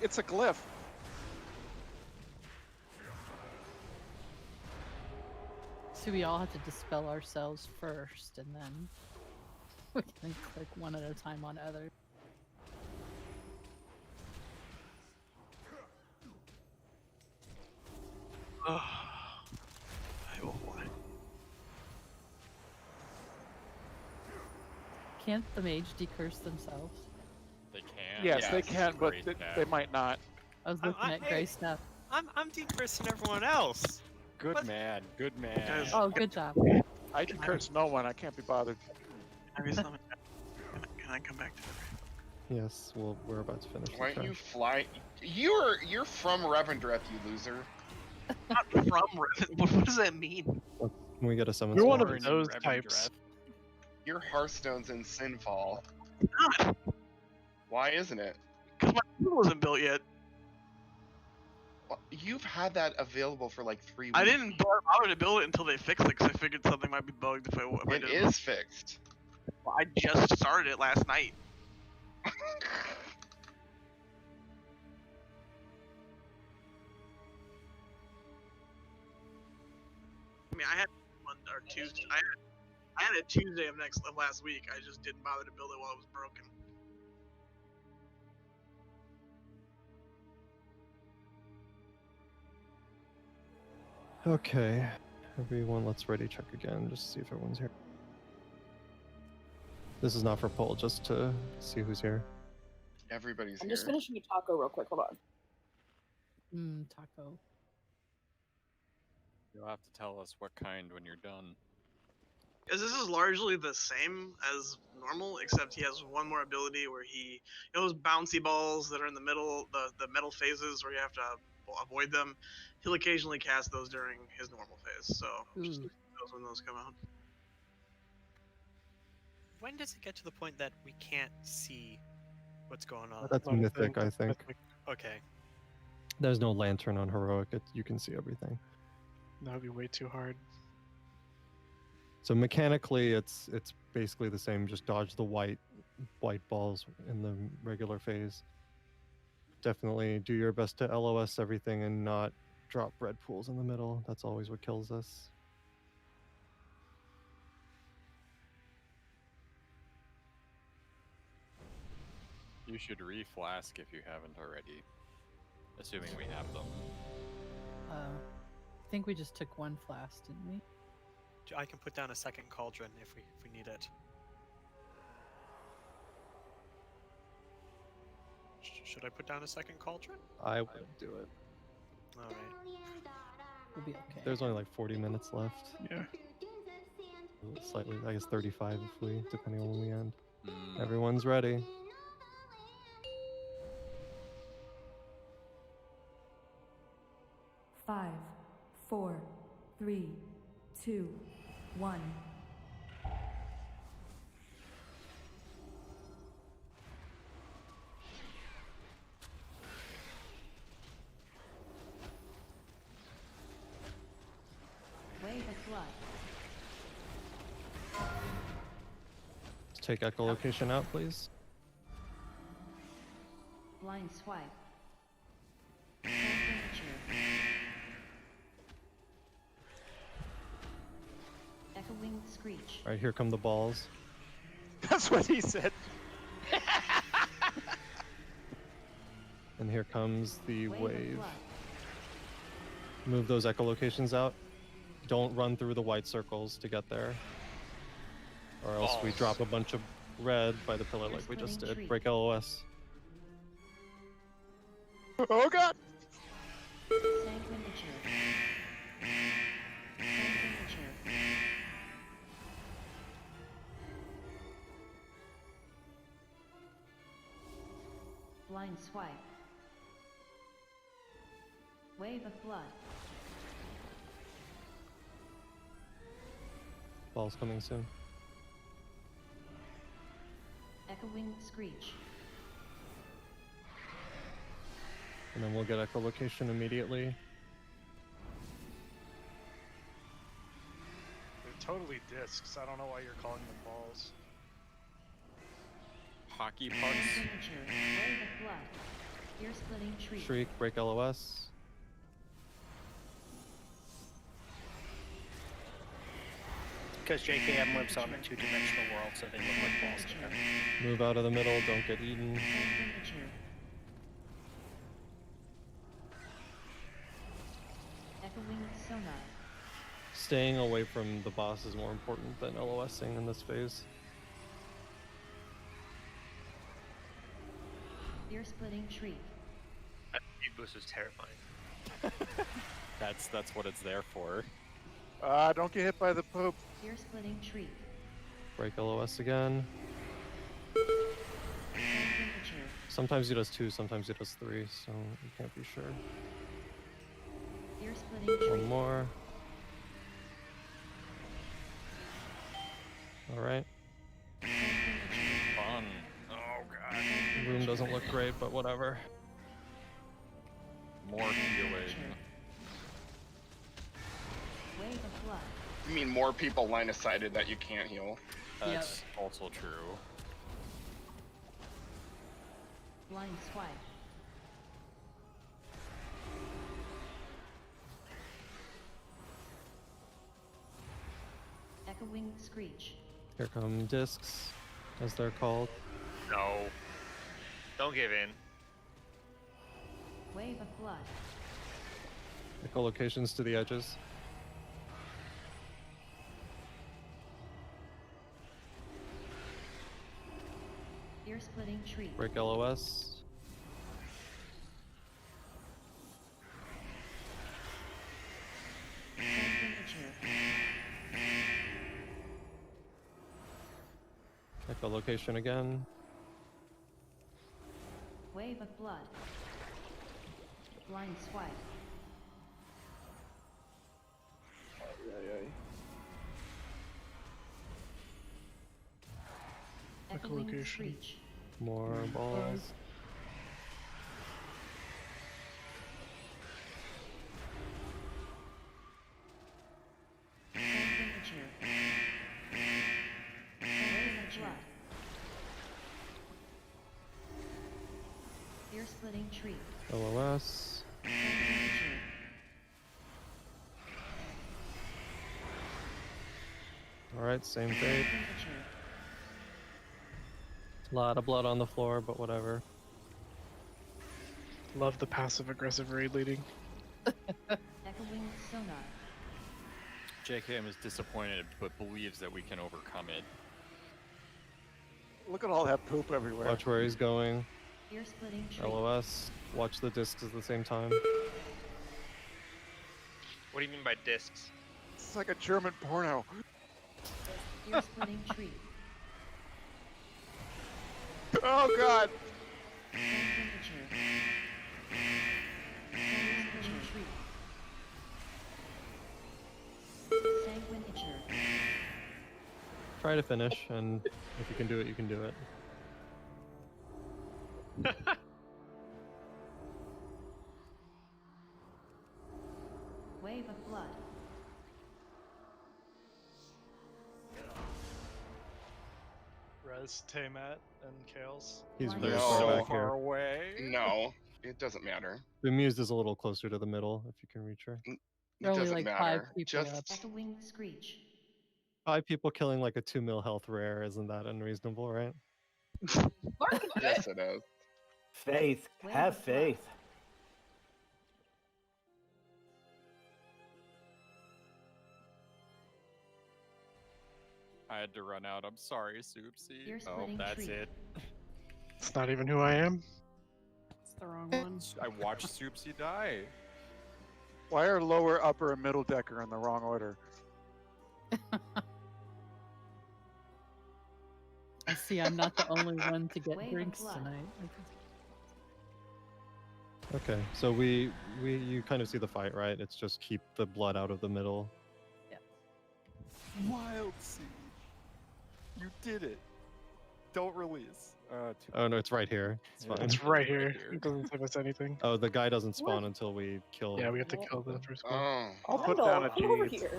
It's a glyph. So we all have to dispel ourselves first, and then we can click one at a time on others. Can't the mage decurse themselves? They can. Yes, they can, but they might not. I was looking at gray stuff. I'm decursing everyone else. Good man. Good man. Oh, good job. I can curse no one. I can't be bothered. Can I come back to it? Yes, well, we're about to finish. Why the don't you trash. fly? You're from Revendreth, you loser. Not from Revan. What does that mean? Can we get a summon? You're one spell, of please? those types. Your Hearthstone's in Sinfall. Not. Why isn't it? Because my team wasn't built yet. Well, you've had that available for like 3 weeks. I didn't bother to build it until they fixed it because I figured something might be bugged if I It did is fixed. Well, I just started it last night. I mean, I had one or Tuesday. I had it Tuesday of last week. I just didn't bother to build it while it was broken. Okay, everyone, let's ready check again, just to see if everyone's here. This is not for poll, just to see who's here. Everybody's I'm here. just finishing a taco real quick. Hold on. Taco. You'll have to tell us what kind when you're done. Because this is largely the same as normal, except he has one more ability where he, those bouncy balls that are in the middle, the metal phases where you have to avoid them, he'll occasionally cast those during his normal phase. So just knows when those come out. When does it get to the point that we can't see what's going on? That's mythic, I think. Okay. There's no lantern on heroic. You can see everything. That would be way too hard. So mechanically, it's basically the same. Just dodge the white balls in the regular phase. Definitely do your best to LOS everything and not drop red pools in the middle. That's always what kills us. You should re-flask if you haven't already. Assuming we have them. I think we just took one flask, didn't we? I can put down a second cauldron if we need it. Should I put down a second cauldron? I would do it. All right. We'll be okay. There's only like 40 minutes left. Yeah. Slightly, I guess 35 if we, depending on when we end. Everyone's ready. Five, 4, 3, 2, 1. Wave of blood. Let's take echolocation out, please. Blind swipe. Echoing screech. All right, here come the balls. That's what he said. And here comes the Wave of wave. blood. Move those echolocations out. Don't run through the white circles to get there. Or else we Balls. drop a bunch of red by the pillar like we just did. Break LOS. Oh god! Blind swipe. Wave of blood. Ball's coming soon. Echoing screech. And then we'll get echolocation immediately. They're totally discs. I don't know why you're calling them balls. Hockey pucks. Signature. Wave of blood. Ear-splitting shriek. Shriek, break LOS. Because JKM lives on a two-dimensional world, so they look like balls to him. Move out of the middle, don't get eaten. Signature. Echoing sonar. Staying away from the boss is more important than LOSing in this phase. Ear-splitting shriek. That speed boost is terrifying. That's what it's there for. Don't get hit by the poop. Ear-splitting shriek. Break LOS again. Signature. Sometimes he does 2, sometimes he does 3, so you can't be sure. Ear-splitting shriek. One more. Alright. Fun. Oh god. The room doesn't look great, but whatever. More healing. Wave of blood. You mean more people line of sighted that you can't heal? That's also true. Blind swipe. Echoing screech. Here come discs, as they're called. No. Don't give in. Wave of blood. Echolocations to the edges. Ear-splitting shriek. Break LOS. Signature. Echolocation again. Wave of blood. Blind swipe. Echoing Echolocation. screech. More balls. Signature. Wave of blood. Ear-splitting shriek. LOS. Signature. Alright, same fate. Signature. A lot of blood on the floor, but whatever. Love the passive-aggressive raid leading. Echoing sonar. JKM is disappointed, but believes that we can overcome it. Look at all that poop everywhere. Watch where he's going. Ear-splitting shriek. LOS. Watch the discs at the same time. What do you mean by discs? It's like a German porno. Ear-splitting shriek. Oh god! Signature. Ear-splitting shriek. Signature. Try to finish, and if you can do it, you can do it. Wave of blood. Res, Taymat, and Kales. He's Blind very swipe. far So back here. away. No, it doesn't matter. The Muse is a little closer to the middle, if you can reach her. It Only doesn't like matter. 5 people Just left. Echoing screech. 5 people killing like a 2 mil health rare, isn't that unreasonable, right? yes, it is. Faith. Wave Have of blood. faith. I had to run out. I'm sorry, Soupsy. You're Oh, splitting that's tree. it. It's not even who I am. It's the wrong one. I watched Soupsy die. Why are lower, upper, and middle decker in the wrong order? See, I'm not the only one to get Wave of drinks blood. tonight. Okay, so you kind of see the fight, right? It's just keep the blood out of the middle. Wild Seed. You did it. Don't release. Oh no, it's right here. It's fine. It's right here. It doesn't save us anything. Oh, the guy doesn't spawn until we kill. Yeah, we have to kill the first one. Oh. I'll put down a Come over G. here.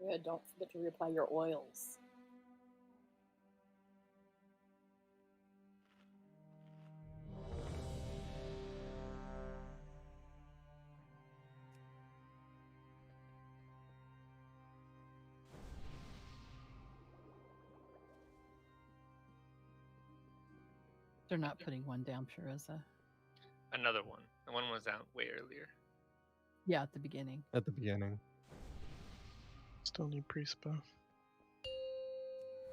Yeah, don't forget to reapply your oils. They're not putting one down, Pureza. Another one. The one was out way earlier. Yeah, at the beginning. At the beginning. Still need priest buff.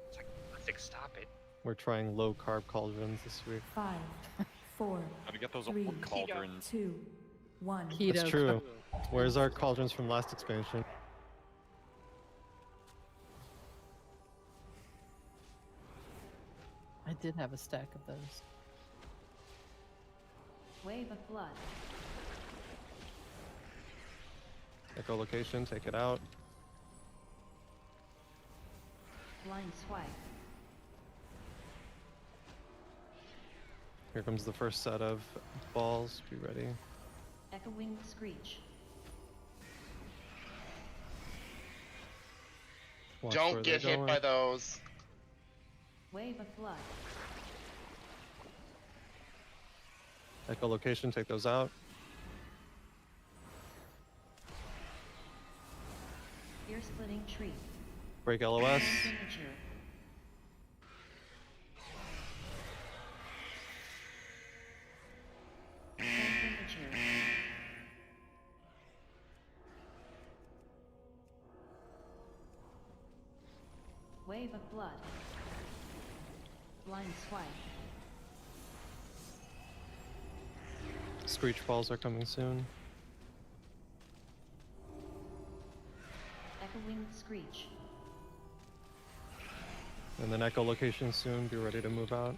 It's like, stop it. We're trying low carb cauldrons this week. 5, 4, Gotta get those 3, cauldrons. 2, 1. That's true. Where's our cauldrons from last expansion? I did have a stack of those. Wave of blood. Echolocation, take it out. Blind swipe. Here comes the first set of balls. Be ready. Echoing screech. Watch where Don't they're get hit going. by those. Wave of blood. Echolocation, take those out. Ear splitting tree. Break LOS. Signature. Signature. Wave of blood. Blind swipe. Screech balls are coming soon. Echoing screech. And then echolocation soon. Be ready to move out.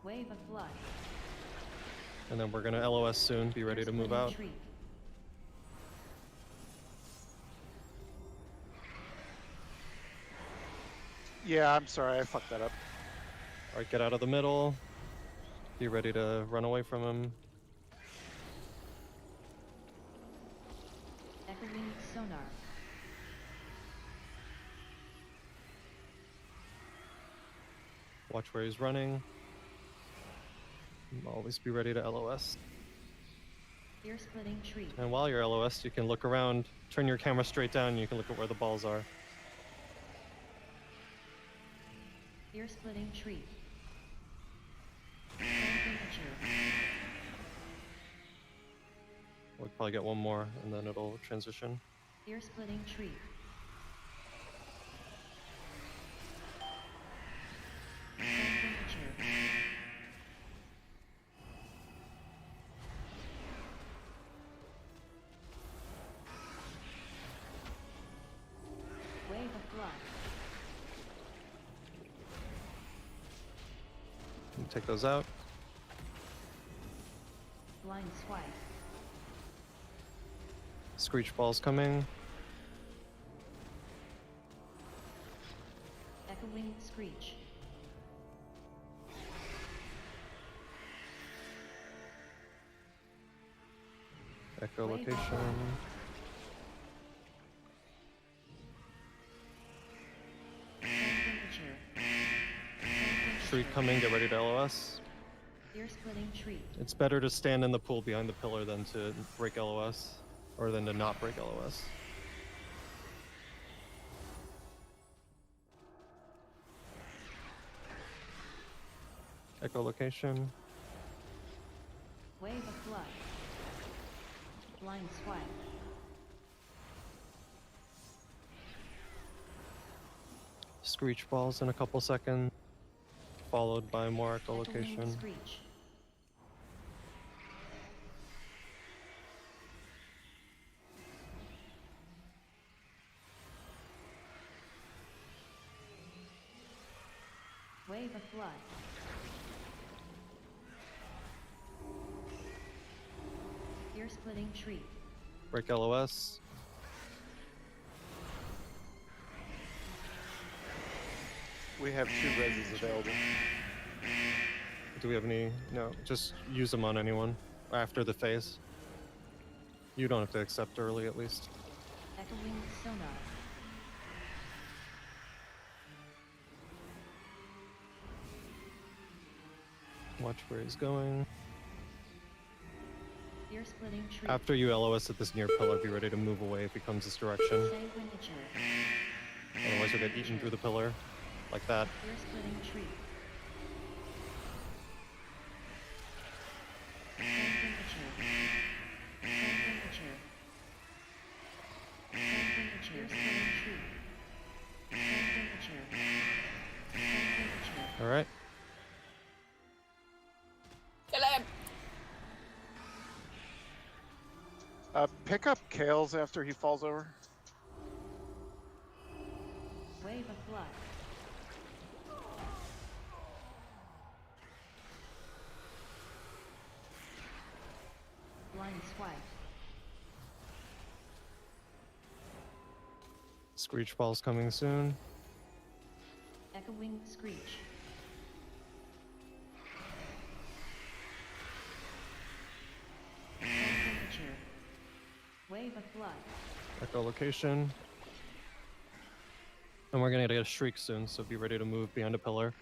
Wave of blood. And then we're gonna LOS soon. Be ready to move out. Shriek. Yeah, I'm sorry, I fucked that up. Alright, get out of the middle. Be ready to run away from him. Echoing sonar. Watch where he's running. Always be ready to LOS. Ear splitting tree. And while you're LOS, you can look around, turn your camera straight down, and you can look at where the balls are. Ear splitting tree. Signature. We'll probably get one more, and then it'll transition. Ear splitting tree. Signature. Wave of blood. You take those out. Blind swipe. Screech balls coming. Echoing screech. Echolocation. Shriek coming, get ready to LOS. Ear-splitting shriek. It's better to stand in the pool behind the pillar than to break LOS, or than to not break LOS. Echolocation. Wave of blood. Blind swipe. Screech balls in a couple seconds, followed by more echolocation. Screech. Wave of blood. Ear-splitting shriek. Break LOS. We have 2 reses available. Do we have any? No, just use them on anyone after the phase. You don't have to accept early, at least. Echoing sonar. Watch where he's going. Ear-splitting shriek. After you LOS at this near pillar, be ready to move away if he comes this direction. Otherwise you'll get eaten through the pillar. Like that. Ear-splitting shriek. Alright. Kill him! Pick up Kales after he falls over. Wave of blood. Blind swipe. Screech ball's coming soon. Echoing screech. Temperature. Wave of blood. Echolocation. And we're gonna get a shriek soon, so be ready to move behind a pillar.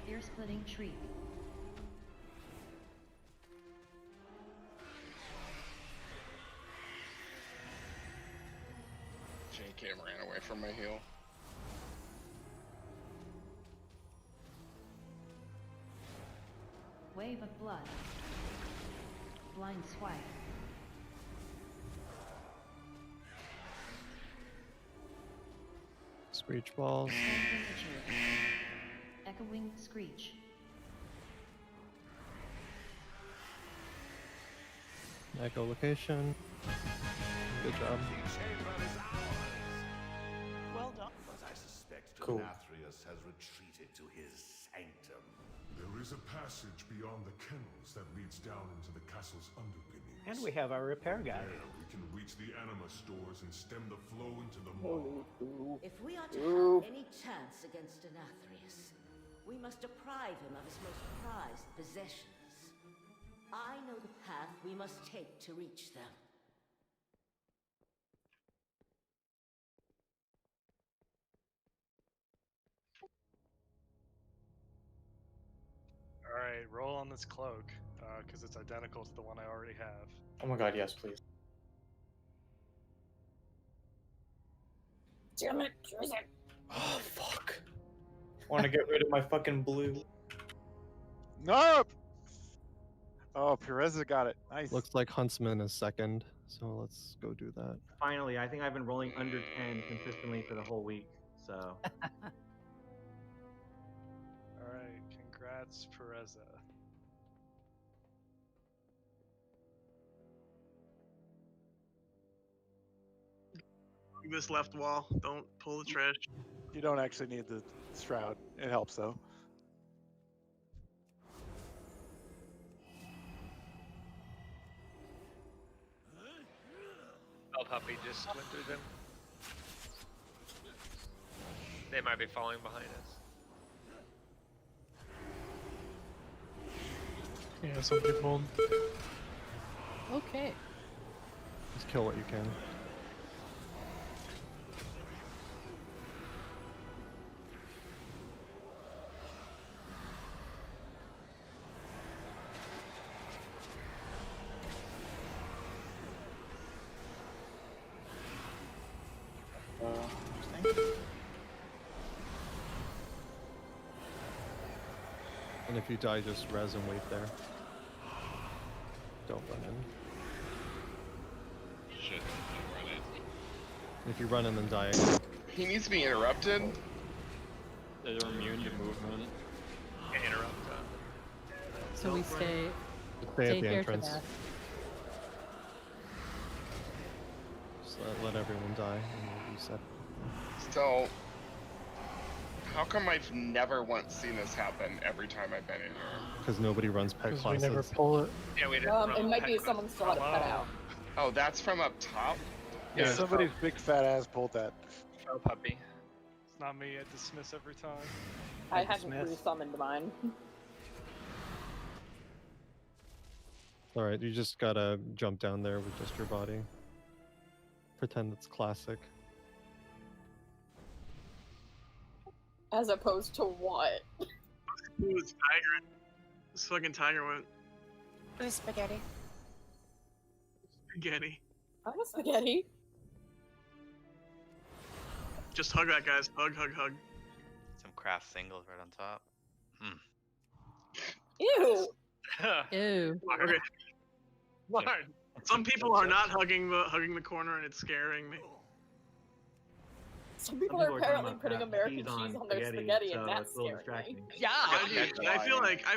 Ear-splitting shriek. JK ran away from my heal. Wave of blood. Blind swipe. Screech balls. Temperature. Echoing screech. Echolocation. Good job. Well done. But I suspect Cool. Nathrius has retreated to his sanctum. There is a passage beyond the kennels that leads down into the castle's underpinnings. And we have our repair guy. There we can reach the anima stores and stem the flow into the maw. If we are to have any chance against Nathrius, we must deprive him of his most prized possessions. I know the path we must take to reach them. Alright, roll on this cloak, because it's identical to the one I already have. Oh my god, yes, please. Damn it, choose it. Oh, fuck. Want to get rid of my fucking blue. No! Oh, Perez got it. Nice. Looks like Huntsman is second, so let's go do that. Finally, I think I've been rolling under 10 consistently for the whole week, so. Alright, congrats, Pereza. This left wall. Don't pull the trash. You don't actually need the shroud. It helps though. Oh, puppy just went through them. They might be falling behind us. Yeah, some people. Okay. Just kill what you can. Interesting. And if you die, just res and wait there. Don't run in. Shit, don't run in. If you run in and die again. He needs to be interrupted. They're immune to movement. Can't interrupt. So we stay Stay at the here entrance. to that. Just let everyone die and we'll reset. So, how come I've never once seen this happen every time I've been in here? Because nobody runs pet Because we classes. never pull it. Yeah, we didn't. It might be someone still had it cut out. Oh, that's from up top? Yeah, Yeah. somebody's big fat ass pulled that. Oh, puppy. It's not me. I dismiss every time. I haven't resummoned mine. Alright, you just gotta jump down there with just your body. Pretend it's classic. As opposed to what? Ooh, this tiger. This fucking tiger went Who's spaghetti? spaghetti. I'm a spaghetti. Just hug that, guys. Hug, hug, hug. Some craft singles right on top. Ew. Ew. Okay. Martin. Some people are not hugging the corner, and it's scaring me. Some people Some are people are talking apparently about putting American cheese cheese on on their spaghetti, spaghetti, so and that's it's a little scaring me. distracting. Yeah. I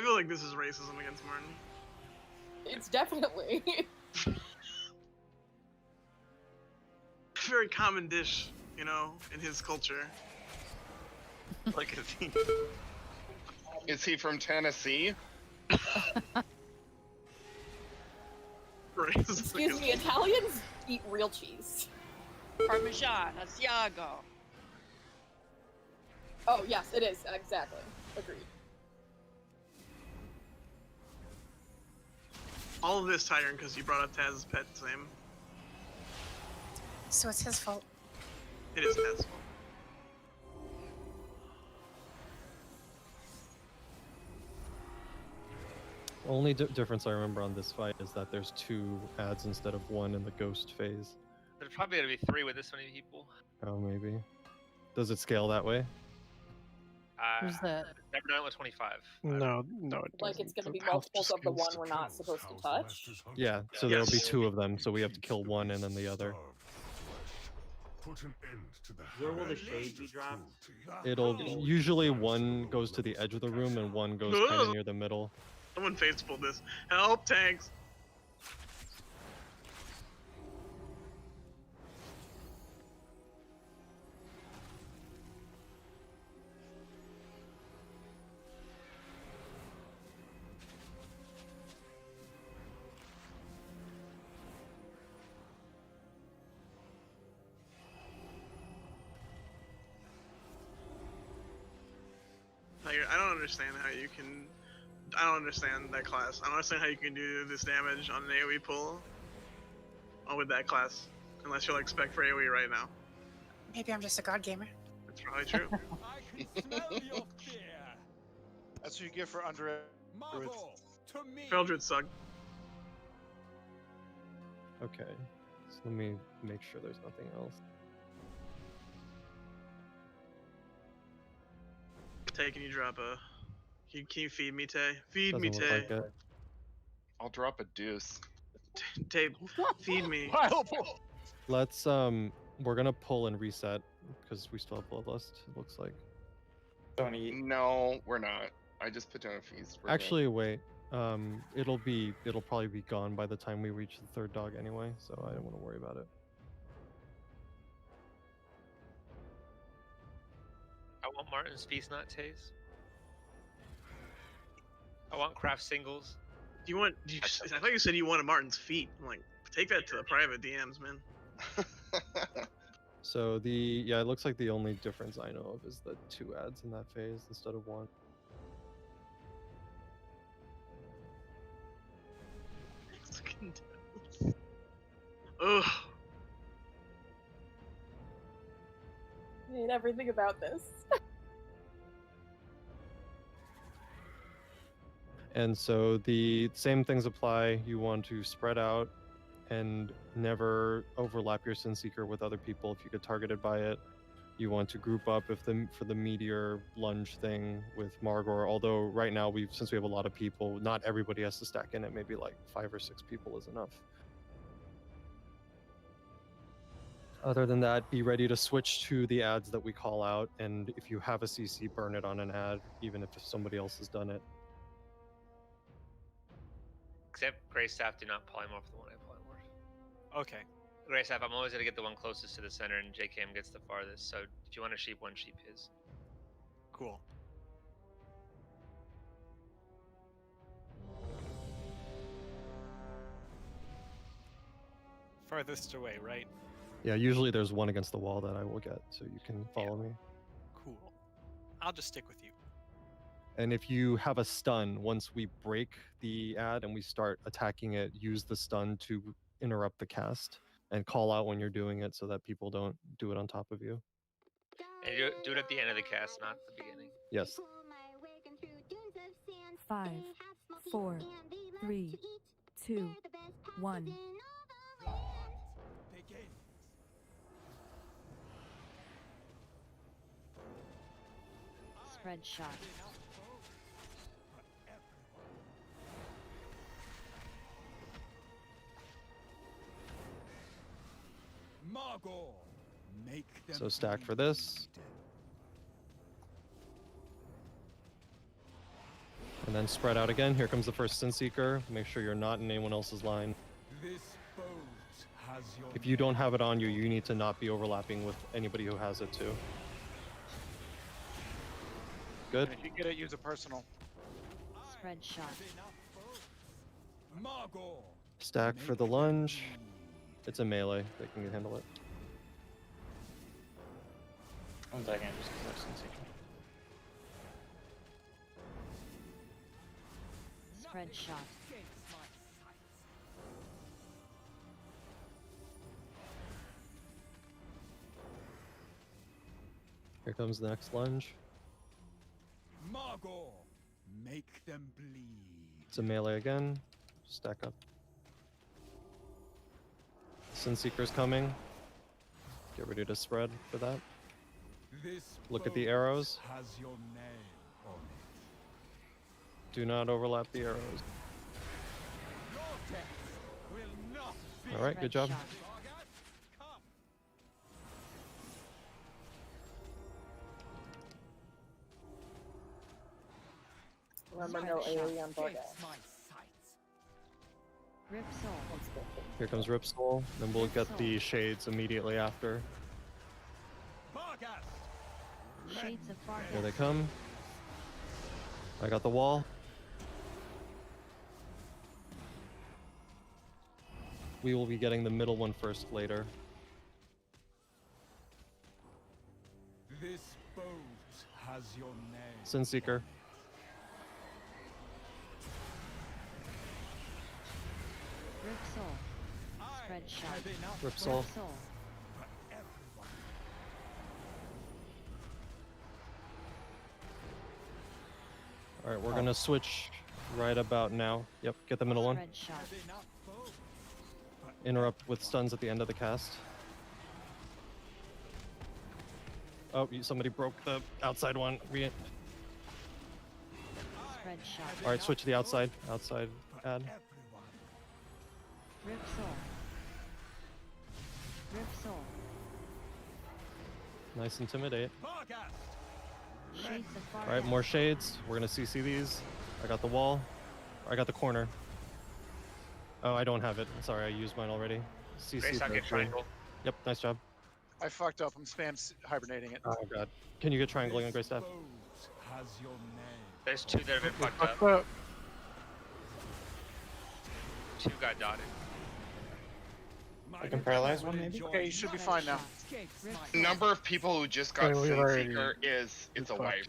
feel like this is racism against Martin. It's definitely. Very common dish, you know, in his culture. Like, is he? Is he from Tennessee? Excuse me, Italians eat real cheese. Parmesan, Asiago. Oh, yes, it is. Exactly. Agreed. All of this, Tiger, because you brought up Taz's pet's name. So it's his fault. It is Taz's fault. Only difference I remember on this fight is that there's 2 adds instead of 1 in the ghost phase. There's probably gonna be 3 with this many people. Oh, maybe. Does it scale that way? Who's that? Never done it with 25. No, no, it doesn't. Like it's gonna be The health multiples just of the goes one we're not supposed to touch. Yeah, so there'll be 2 of them, so we have to kill 1 and then the other. Where will the shade be dropped? It'll usually 1 goes to the edge of the room and 1 goes kind of near the middle. Someone face pulled this. Help, tanks! I don't understand how you can. I don't understand that class. I don't understand how you can do this damage on an AoE pull. With that class. Unless you're like spec for AoE right now. Maybe I'm just a god gamer. That's probably true. That's what you get for under. Feldred suck. Okay, so let me make sure there's nothing else. Tay, can you drop a... Can you feed me, Tay? Feed me, Doesn't look Tay. like it. I'll drop a deuce. Tay, feed me. Let's we're gonna pull and reset because we still have bloodlust. It looks like. Don't eat. No, we're not. I just put down a feast. We're Actually, wait. It'll probably be gone by the time we reach the 3rd dog anyway, so I don't want to worry about it. I want Martin's feast not taste. I want craft singles. Do you want... I thought you said you wanted Martin's feet. I'm like, take that to the private DMs, man. So it looks like the only difference I know of is the 2 adds in that phase instead of 1. Ugh. I hate everything about this. And so the same things apply. You want to spread out and never overlap your Sin Seeker with other people if you get targeted by it. You want to group up for the meteor lunge thing with Margor. Although right now since we have a lot of people, not everybody has to stack in it. Maybe like 5 or 6 people is enough. Other than that, be ready to switch to the ads that we call out, and if you have a CC, burn it on an ad, even if somebody else has done it. Except Grey Staff do not polymorph the one I polymorph. Okay. Grey Staff, I'm always gonna get the one closest to the center, and JKM gets the farthest. So if you want a sheep, one sheep his. Cool. Farthest away, right? Yeah, usually there's one against the wall that I will get, so you can follow me. Cool. I'll just stick with you. And if you have a stun, once we break the ad and we start attacking it, use the stun to interrupt the cast and call out when you're doing it so that people don't do it on top of you. And do it at the end of the cast, not the beginning. Yes. 5, 4, 3, 2, 1. Spread shot. Margor, make them So stack for this. And then spread out again. Here comes the first Sin Seeker. Make sure you're not in anyone else's line. This boat has your If you don't have it on you, you need to not be overlapping with anybody who has it too. Good. And if you get it, use a personal. Spread shot. Margor. Stack for the lunge. It's a melee. They can handle it. I'm taking it just because I've seen Seeker. Spread shot. Here comes the next lunge. Margor, make them bleed. It's a melee again. Stack up. Sin Seeker's coming. Get ready to spread for that. This Look at the boat arrows. Has your name on it. Do not overlap the arrows. Your death will not be All right, good job. Remember, no AoE on Bargat. Rip soul. Here comes Rip Soul. Then we'll get the shades immediately after. Shades of Bargat. Here they come. I got the wall. We will be getting the middle one first later. This boat has your name. Sin Seeker. Rip soul. Spread shot. Rip Soul. All right, we're gonna switch right about now. Yep, get the middle one. Spread shot. Interrupt with stuns at the end of the cast. Oh, somebody broke the outside one. Spread shot. All right, switch to the outside. Outside ad. Rip soul. Rip soul. Nice intimidate. Shades of Bargat. All right, more shades. We're gonna CC these. I got the wall. I got the corner. Oh, I don't have it. Sorry, I used mine already. CC. Grace, I'll get triangle. Yep, nice job. I fucked up. I'm hibernating it. Oh god. Can you get triangling on Grey Staff? Has your name. There's two that have been fucked up. Two got dotted. I can paralyze one, maybe? Okay, you should be fine now. The number of people who just got Okay, we've Sin already- Seeker it's a wipe.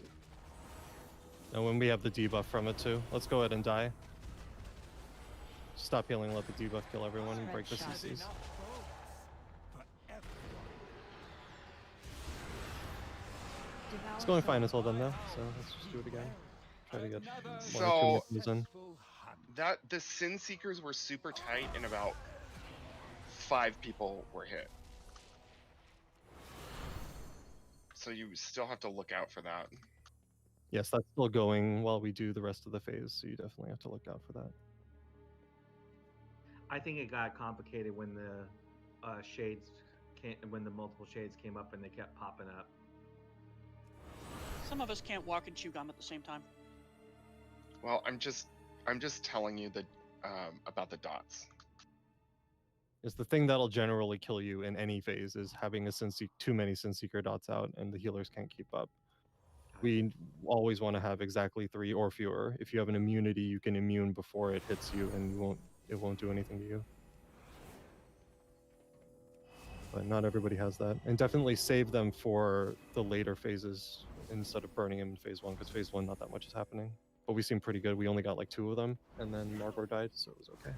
And when we have the debuff from it too. Let's go ahead and die. Stop healing, let the debuff kill everyone, and break the CCs. It's going fine until then, though, so let's just do it again. Try to get one or two missions in. That the Sin Seekers were super tight, and about 5 people were hit. So you still have to look out for that. Yes, that's still going while we do the rest of the phase, so you definitely have to look out for that. I think it got complicated when the shades when the multiple shades came up and they kept popping up. Some of us can't walk and chew gum at the same time. Well, I'm just telling you that about the dots. Is the thing that'll generally kill you in any phase is having a too many Sin Seeker dots out, and the healers can't keep up. We always want to have exactly 3 or fewer. If you have an immunity, you can immune before it hits you, and it won't do anything to you. But not everybody has that, and definitely save them for the later phases instead of burning them in phase 1, because phase 1 not that much is happening. But we seem pretty good. We only got like 2 of them, and then Margor died, so it was okay.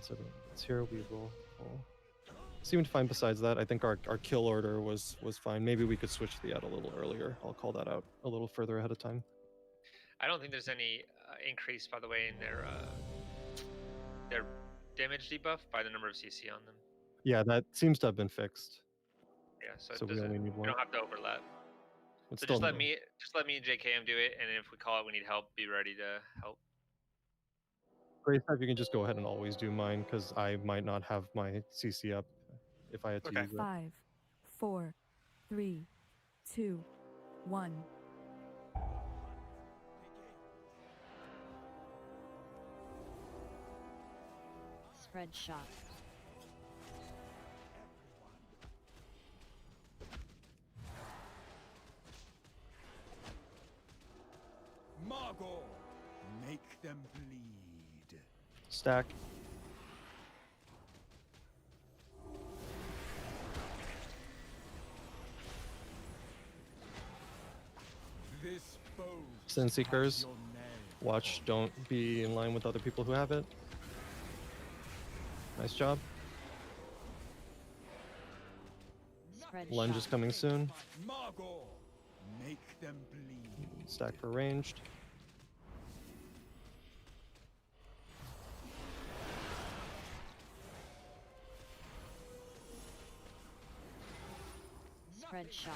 So it's here. We will seem to find. Besides that, I think our kill order was fine. Maybe we could switch the ad a little earlier. I'll call that out a little further ahead of time. I don't think there's any increase, by the way, in their damage debuff by the number of CC on them. Yeah, that seems to have been fixed. Yeah, so we only need we one. don't have to overlap. It's So still just let me and JKM do it, and if we call it we need help, be ready to help. Grace, if you can just go ahead and always do mine, because I might not have my CC up if I had to use it. 5, 4, 3, 2, 1. Spread shot. Margor, make them bleed. Stack. This bow Sin Seekers, watch, don't be in line with other people who have it. Nice job. Spread Lunge shot. is coming soon. Margor, make them bleed. Stack for ranged. Spread shot.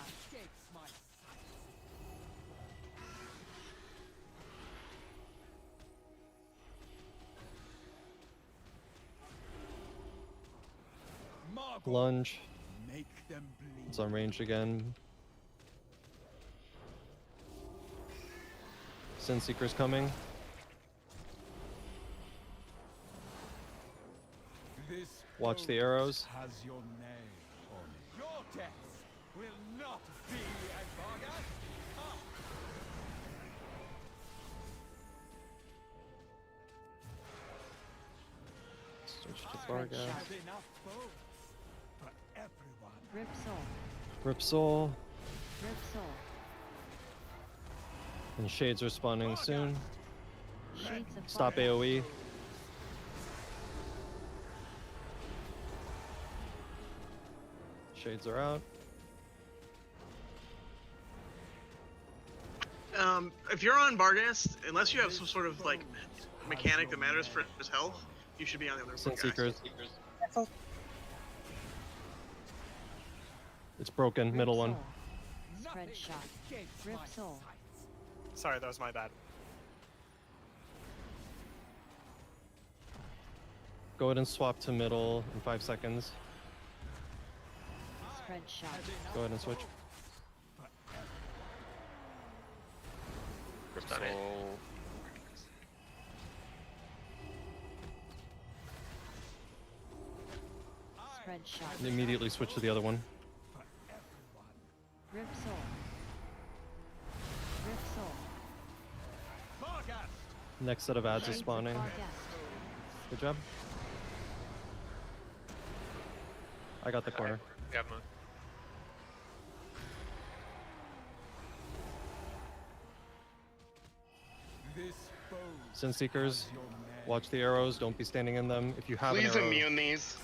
Lunge. Make them bleed. It's on range again. Sin Seeker's coming. This Watch the arrows. has your name on it. Your death will not be a bargain. Switch to Vargas. Have enough bows for everyone. Rip soul. Rip Soul. Rip soul. And Shades are spawning soon. Shades of Stop fire. AoE. Shades are out. If you're on Vargas, unless you have some sort of like mechanic that matters for his health, you should be on the other Sin guys. Seekers. It's broken. Middle one. Spread shot. Rip soul. Sorry, that was my bad. Go ahead and swap to middle in 5 seconds. Spread shot. Go ahead and switch. Done it. Spread shot. And immediately switch to the other one. Rip soul. Rip soul. Next set of ads is spawning. Good job. I got the corner. Got him. Sin Seekers, watch the arrows. Don't be standing in them. If you have Please an arrow, immune these.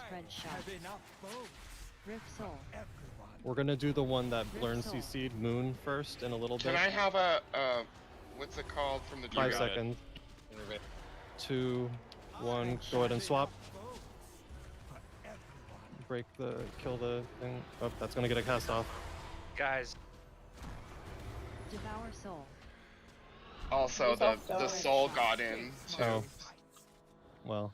Spread shot. Rip soul. we're gonna do the one that learns CC'd Moon first in a little Can bit. I have what's it called from the 5 Druid? seconds. 2, 1. Go ahead and swap. Kill the thing. Oh, that's gonna get a cast off. Guys. Devour soul. Also, the soul got in too. Oh. Well.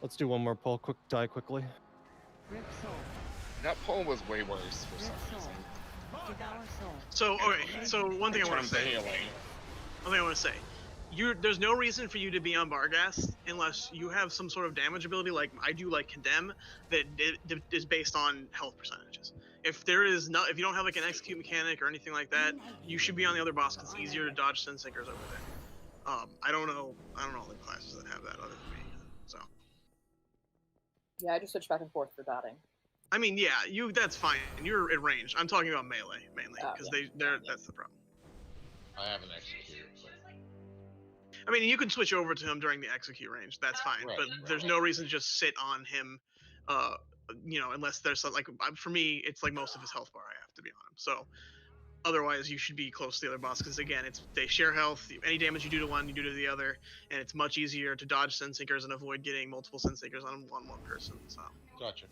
Let's do one more pull. Die quickly. Rip soul. That pull was way worse for some reason. Devour soul. So, okay, so one thing I want to say. One thing I want to say. There's no reason for you to be on Barghast unless you have some sort of damage ability like I do, like Condemn, that is based on health percentages. If you don't have like an execute mechanic or anything like that, you should be on the other boss because it's easier to dodge Sin Sinkers over there. I don't know the classes that have that other than me. So. Yeah, I just switch back and forth for dotting. I mean, yeah, that's fine. You're at range. I'm talking about melee mainly because that's the problem. I have an execute. I mean, you can switch over to him during the execute range. That's fine, but there's no reason to just sit on him. Unless there's some, like for me, it's like most of his health bar I have to be on him. So otherwise, you should be close to the other boss because again, they share health. Any damage you do to one, you do to the other, and it's much easier to dodge Sin Sinkers and avoid getting multiple Sin Sinkers on one person. So. Gotcha.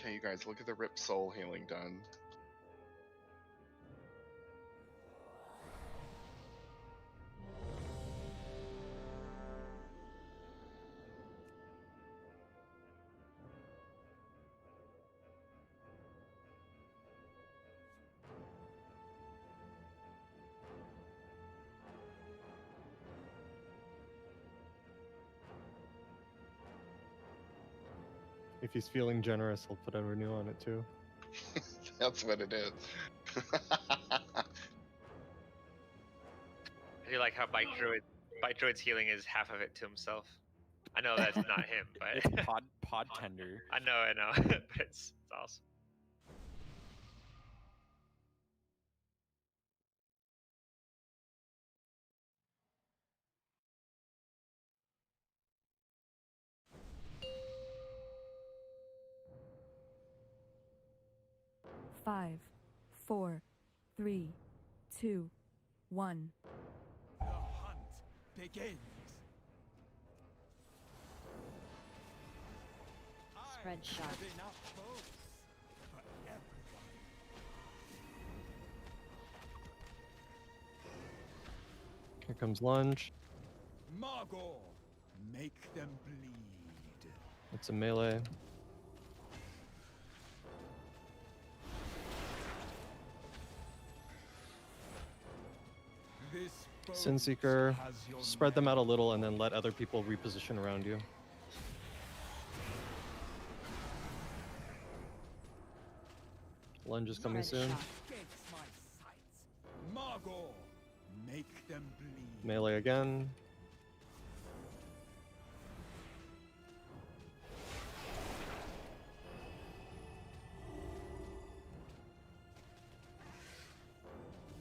Okay, you guys, look at the Rip Soul healing done. If he's feeling generous, he'll put a renew on it too. That's what it is. I do like how Bike Druid's healing is half of it to himself. I know that's not him, but It's pod tender. I know, but it's awesome. Five, 4, 3, 2, 1. The hunt begins. Spread shot. Enough bows for everyone. Here comes lunge. Margor, make them bleed. It's a melee. Sin Seeker, spread them out a little and then let other people reposition around you. Lunge is coming soon. Margor, make them bleed. Melee again.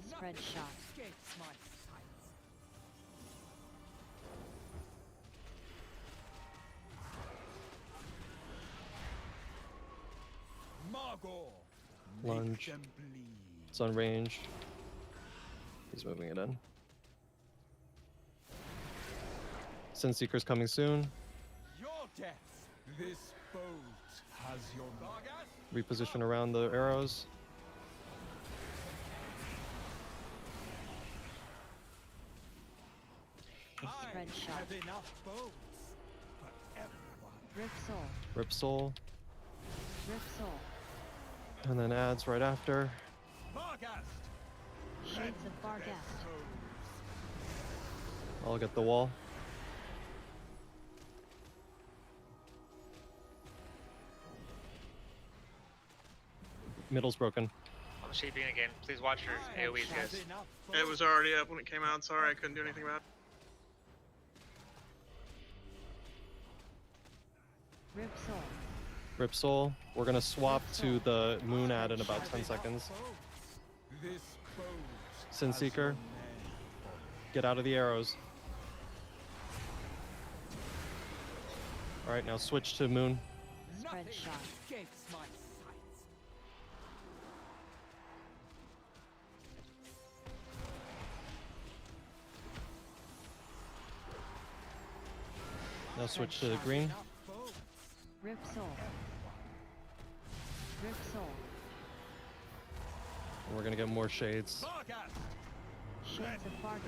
Spread shot. Margor, Lunge. It's on range. He's moving it in. Sin Seeker's coming soon. Your death. This boat has your Reposition around the arrows. Spread shot. have enough boats for everyone. Rip soul. Rip Soul. Rip soul. And then adds right after. Barghast. Shades of Barghast. I'll get the wall. Middle's broken. I'm shaping again. Please watch your AoEs, guys. It was already up when it came out. Sorry, I couldn't do anything about it. Rip soul. Rip Soul. We're gonna swap to the Moon ad in about 10 seconds. Sin Seeker. Get out of the arrows. Alright, now switch to Moon. Spread shot. Now switch to green. Rip soul. Rip soul. And we're gonna get more shades. Shades of Barghest.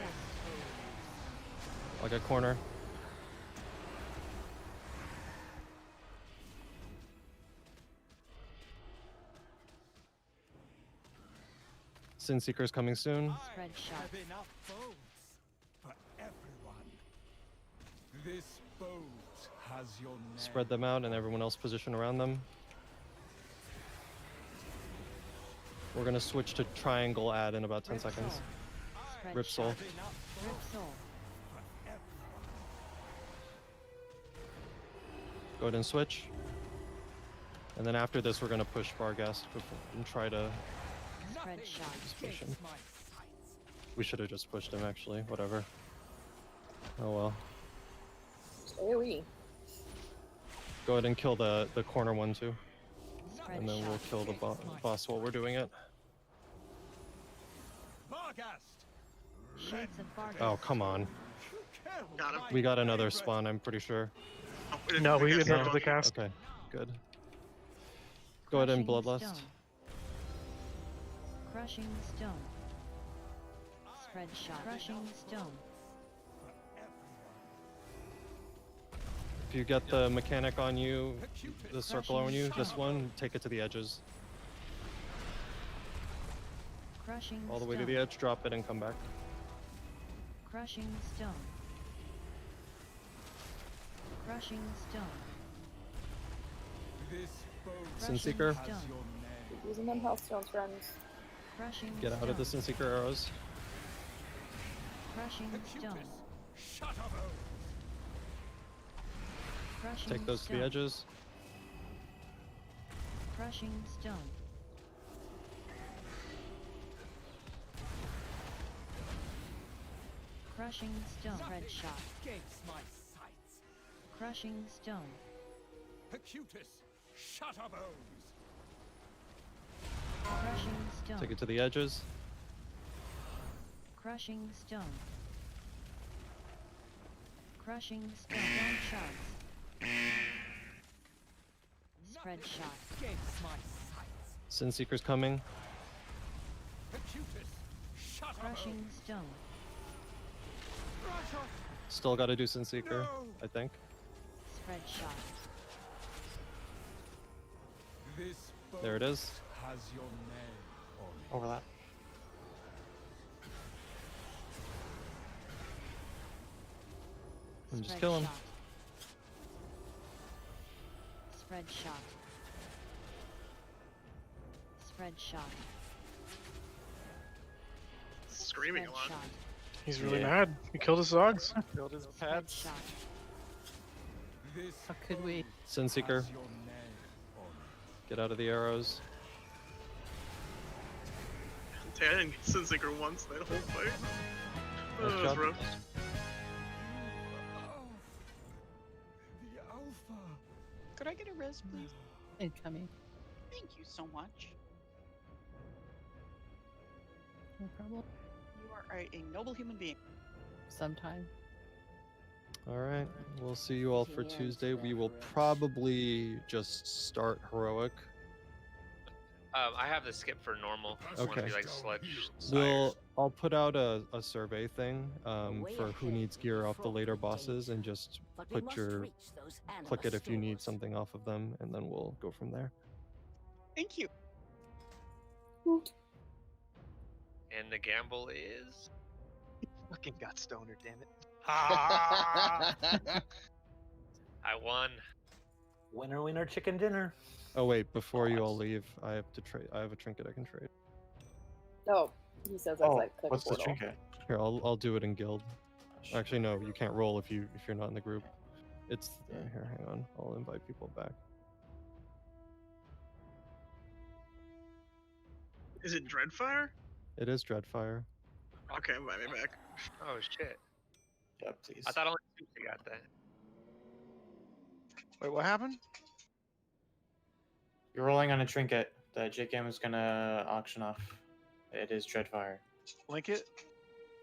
I'll get corner. Sin Seeker's coming soon. Spread shot. Enough bows for everyone. This boat has your name. Spread them out and everyone else position around them. We're gonna switch to triangle ad in about 10 seconds. Spread Rip Soul. Rip soul. Go ahead and switch. And then after this, we're gonna push Barghest and try to Spread shot. push him. We should have just pushed him actually, whatever. Oh well. AoE. Go ahead and kill the corner one too. Spread And then we'll shot. kill the boss while we're doing it. Shades of Barghest. Oh, come on. Got him. We got another spawn, I'm pretty sure. No, we didn't interrupted the cast. Okay, good. Go ahead and Crushing Bloodlust. stone. Crushing stone. Spread shot. Crushing stone. If you get the mechanic on you, the circle on you, this one, take it to the edges. Crushing All the way to stone. the edge, drop it and come back. Crushing stone. Crushing stone. Sin Seeker, Stone. Keep using them health stones, friends. Crushing get out of the Sin Seeker arrows. Crushing stone. Crushing Take those to the stone. edges. Crushing stone. Crushing stone. Spread shot. Crushing stone. Acutus, Shutterbones. Crushing stone. Take it to the edges. Crushing stone. Crushing stone. Stone shards. Spread shot. Sin Seeker's coming. Crushing stone. Still gotta do Sin Seeker, I think. Spread shot. There it is. Has your name on it. Overlap. And just Spread kill him. shot. Spread shot. Spread shot. Screaming a Spread lot. shot. He's really Yeah. mad. He killed his dogs. Killed his Spread pets. shot. How could we? Sin Seeker, Has your name on it. get out of the arrows. I didn't get Sin Seeker once that whole fight. Oh, Nice that was job. rough. The Alpha. Could I get a res, please? Incoming. Thank you so much. No problem. You are a noble human being. Sometime. Alright, we'll see you all for Tuesday. We will probably just start Heroic. I have the skip for normal. I want to Okay. be like Sledge. I'll put out a survey thing for who needs gear off the later bosses and just put your click it if you need something off of them, and then we'll go from there. Thank you. And the gamble is Fucking got stoner, damn it. I won. Winner, winner, chicken dinner. Oh wait, before you all leave, I have to trade. I have a trinket I can trade. Oh, he says as I click what's the portal. trinket? Here, I'll do it in guild. Actually, no, you can't roll if you're not in the group. It's here. Hang on, I'll invite people back. Is it Dreadfire? It is Dreadfire. Okay, invite me back. Oh shit. Yeah, please. I thought only Sushi got that. Wait, what happened? You're rolling on a trinket that JKM is gonna auction off. It is Dreadfire. Link it.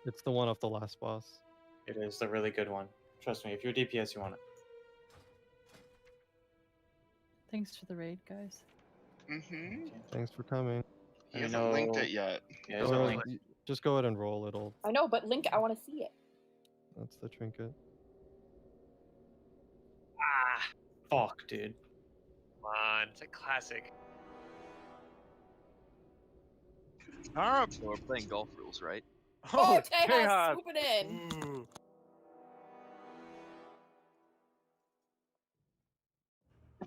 It's the one off the last boss. It is the really good one. Trust me, if you're DPS, you want it. Thanks for the raid, guys. Mm-hmm. Thanks for coming. He hasn't linked it yet. Yeah, Go it's ahead, linked. just go ahead and roll. It'll. I know, but Link, I want to see it. That's the trinket. Ah, Fuck, dude. come on. It's a classic. All right. So we're playing golf rules, right? Oh, Tejas, swoop it in. Ooh.